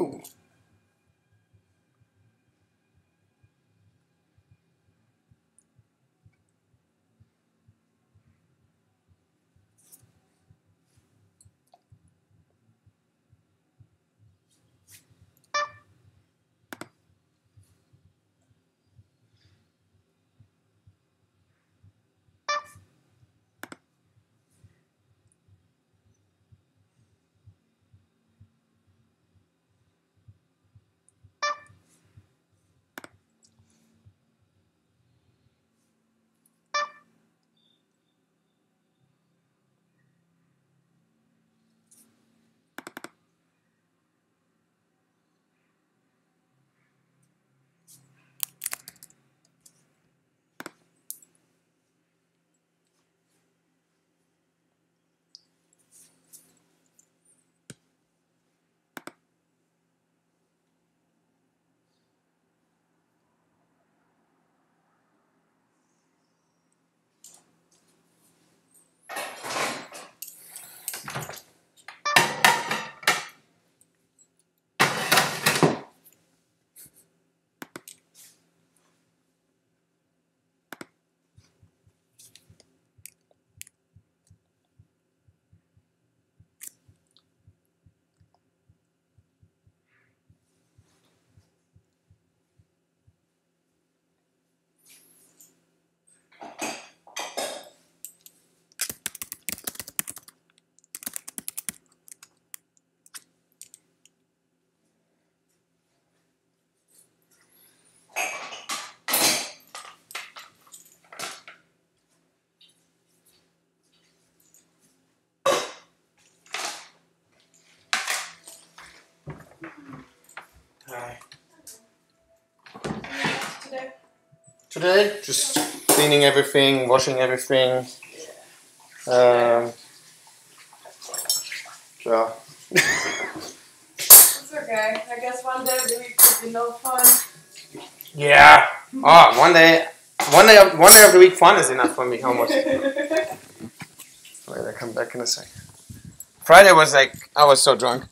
Ooh. today. Just cleaning everything, washing everything. Yeah. It's okay. I guess one day of the week would be no fun. Yeah. Oh, one day of the week fun is enough for me. Almost. Wait, I come back in a sec. Friday was like I was so drunk.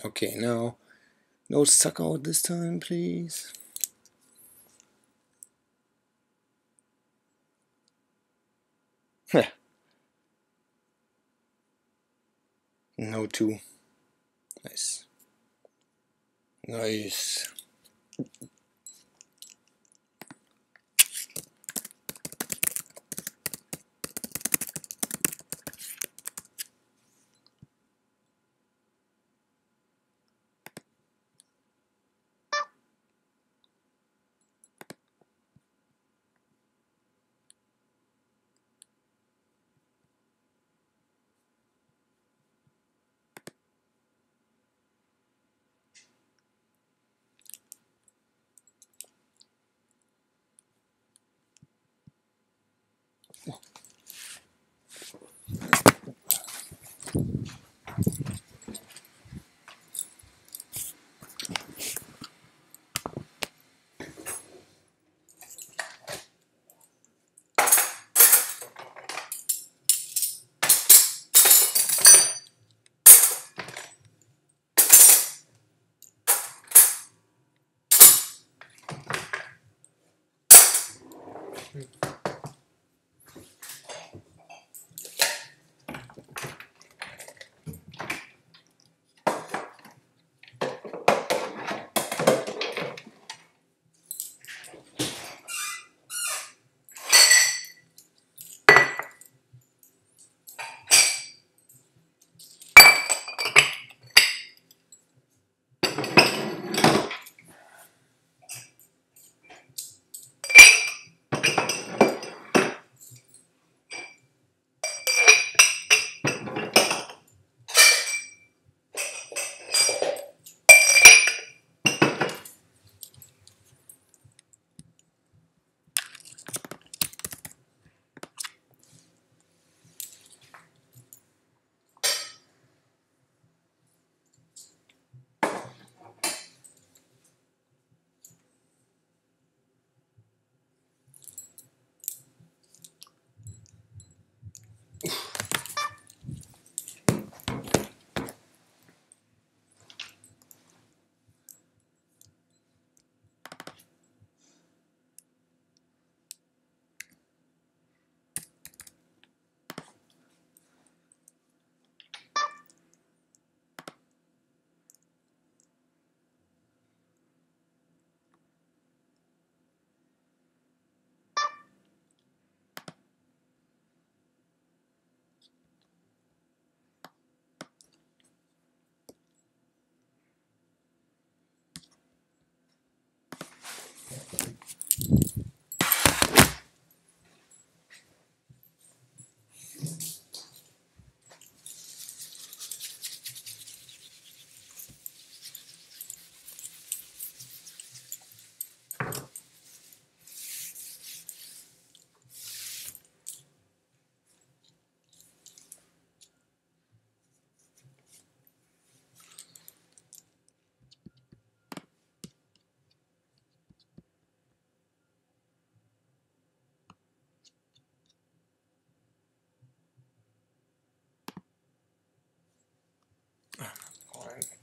Okay, no suck out this time, please. No two. Nice. Nice.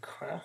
Crap.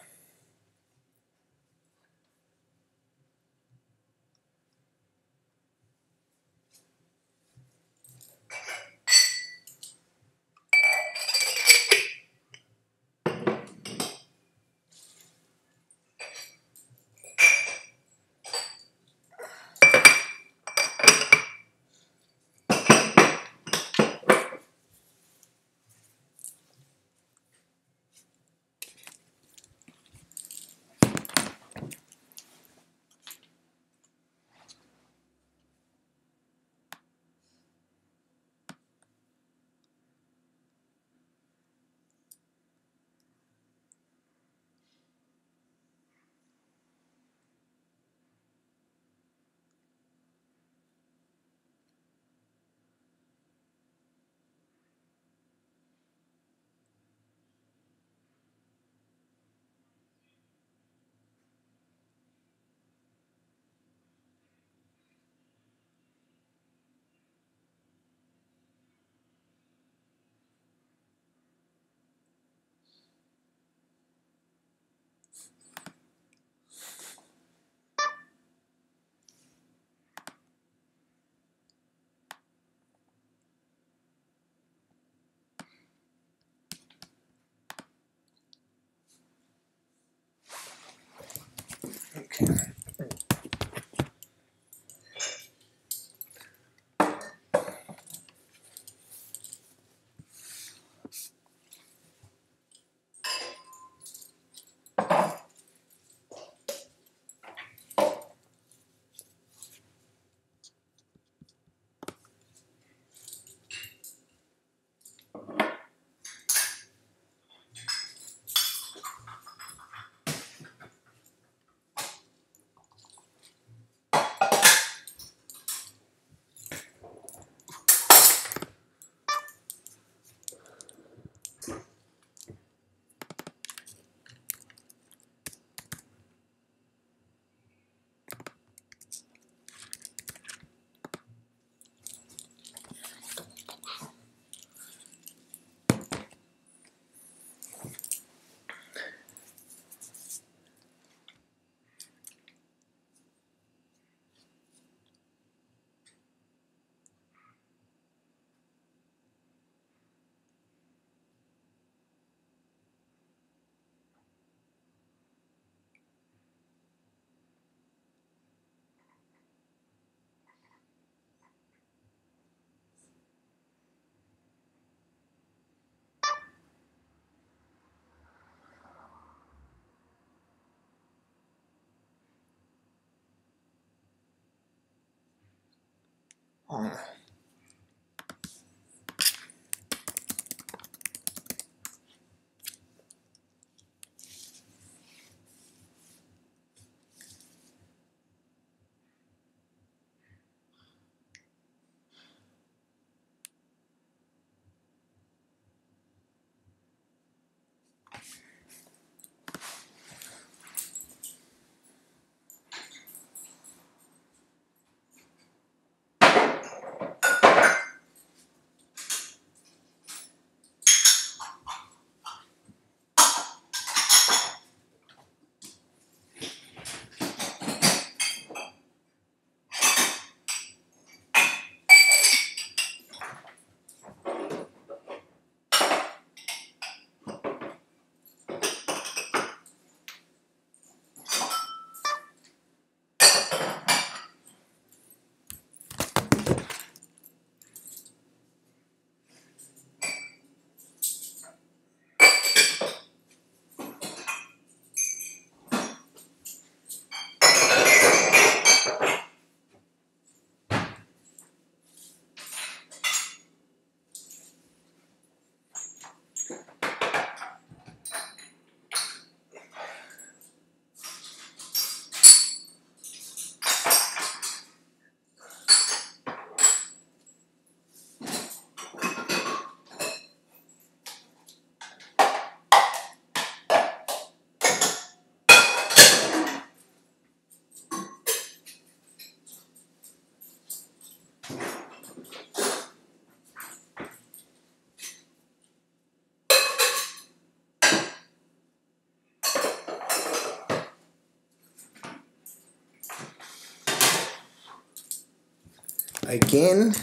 Again?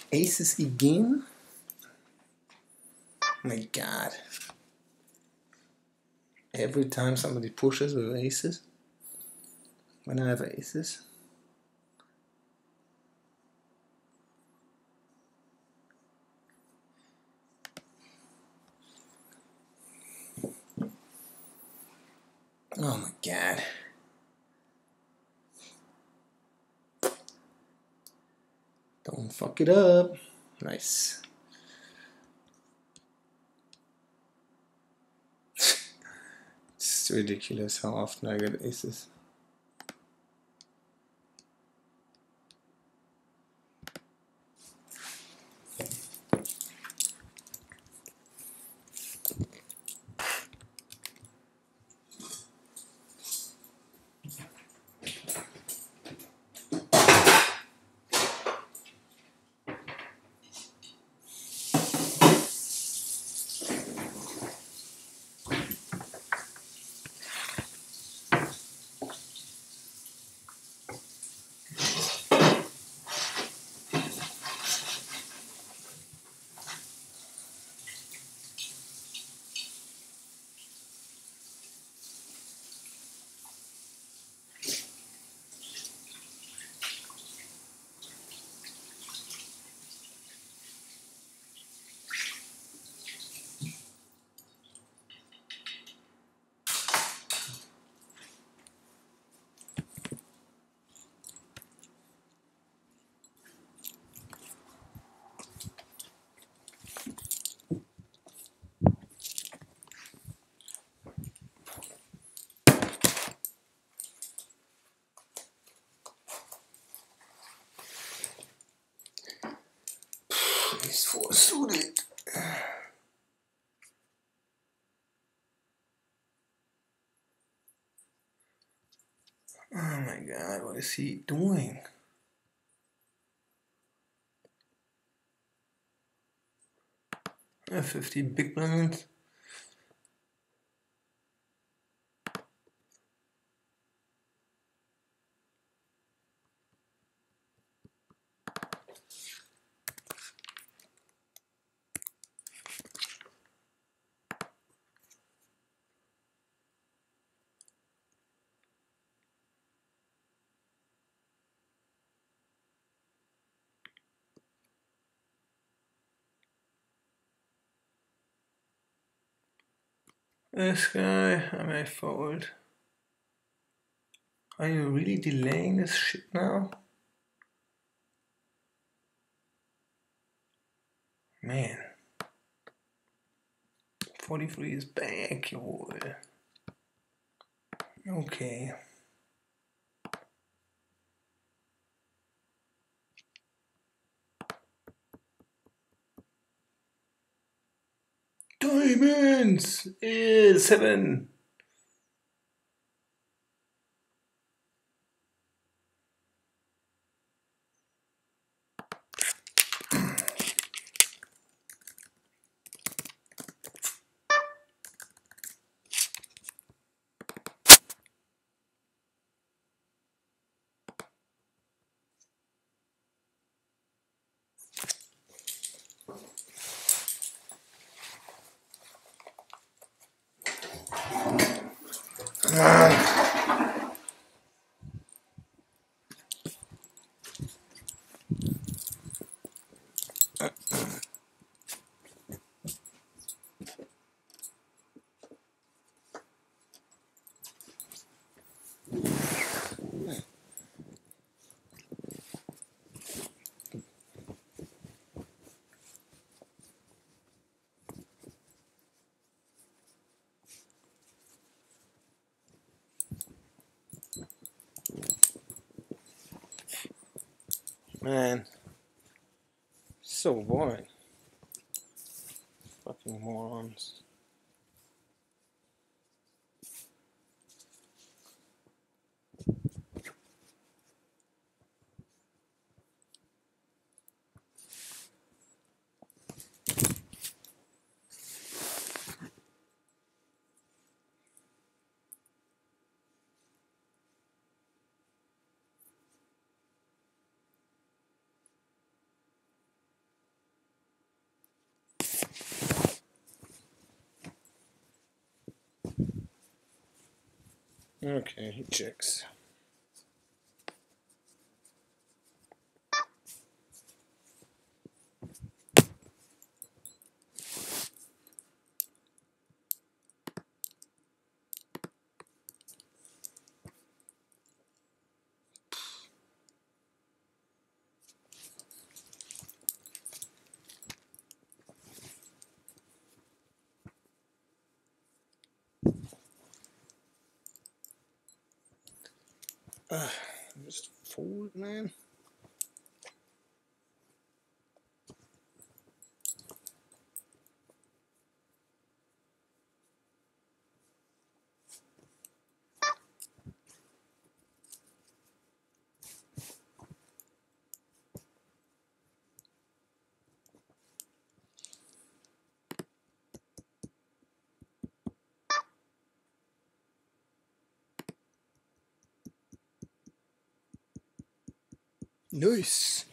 Aces again? Oh my god. Every time somebody pushes with aces? When I have aces? Oh my god. Don't fuck it up. Nice. It's ridiculous how often I get aces. He's full suited. Oh my god, what is he doing? F50 big blind. This guy, I may fold. Are you really delaying this shit now? Man. 43 is back, jawohl. Okay. Diamonds is 7. Man, so boring. Fucking morons. Okay, he checks. Just fold, man. Nice.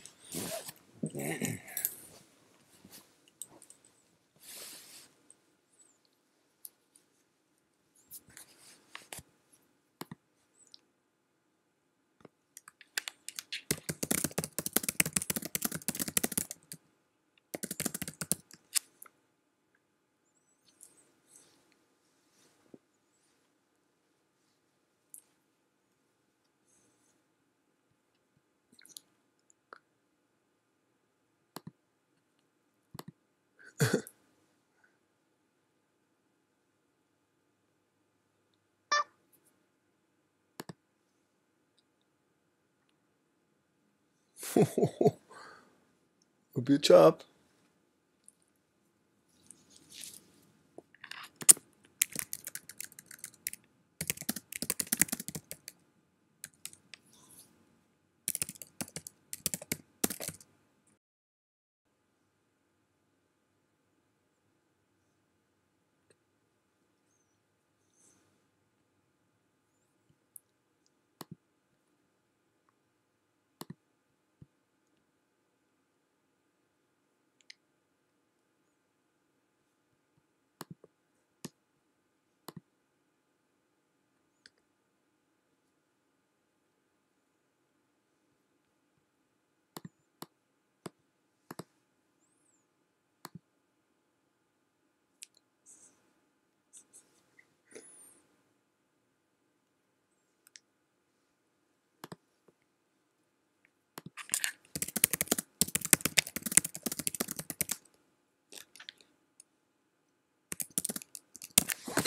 Good job.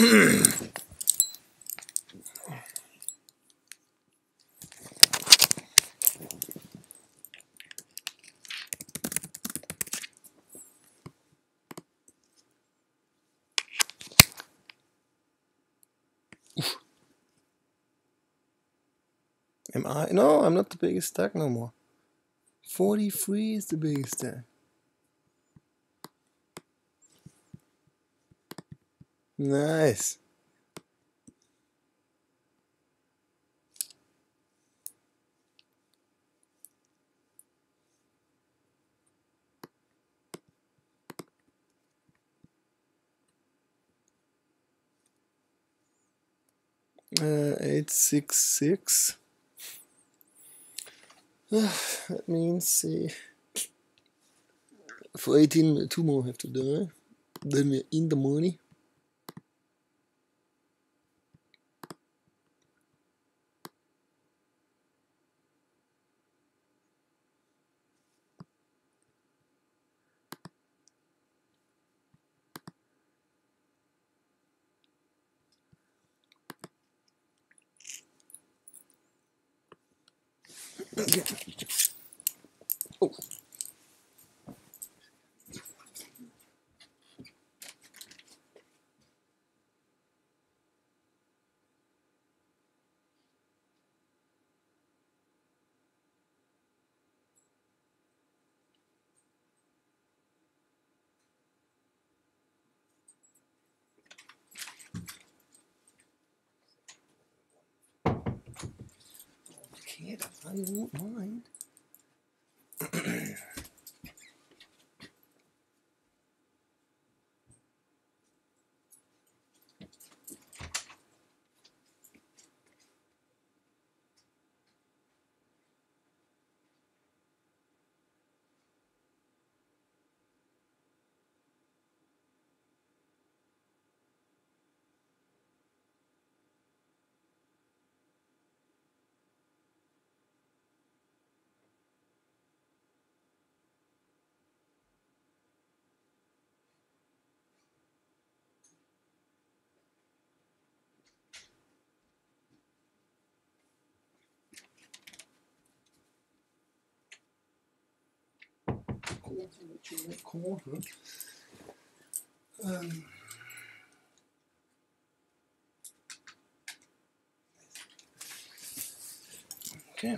Am I? No, I'm not the biggest stack no more. 43 is the biggest stack. Nice. Uh, 866. That means for 18, 2 more have to die. Then we're in the money. Okay. Oh. Okay, I won't mind. Quarter. Okay.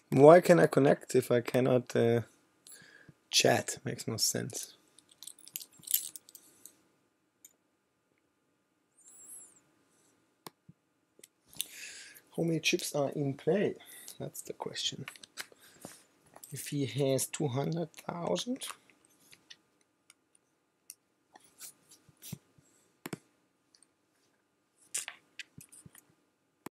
Why can I connect if I cannot chat? Makes no sense. How many chips are in play? That's the question. If he has 200,000.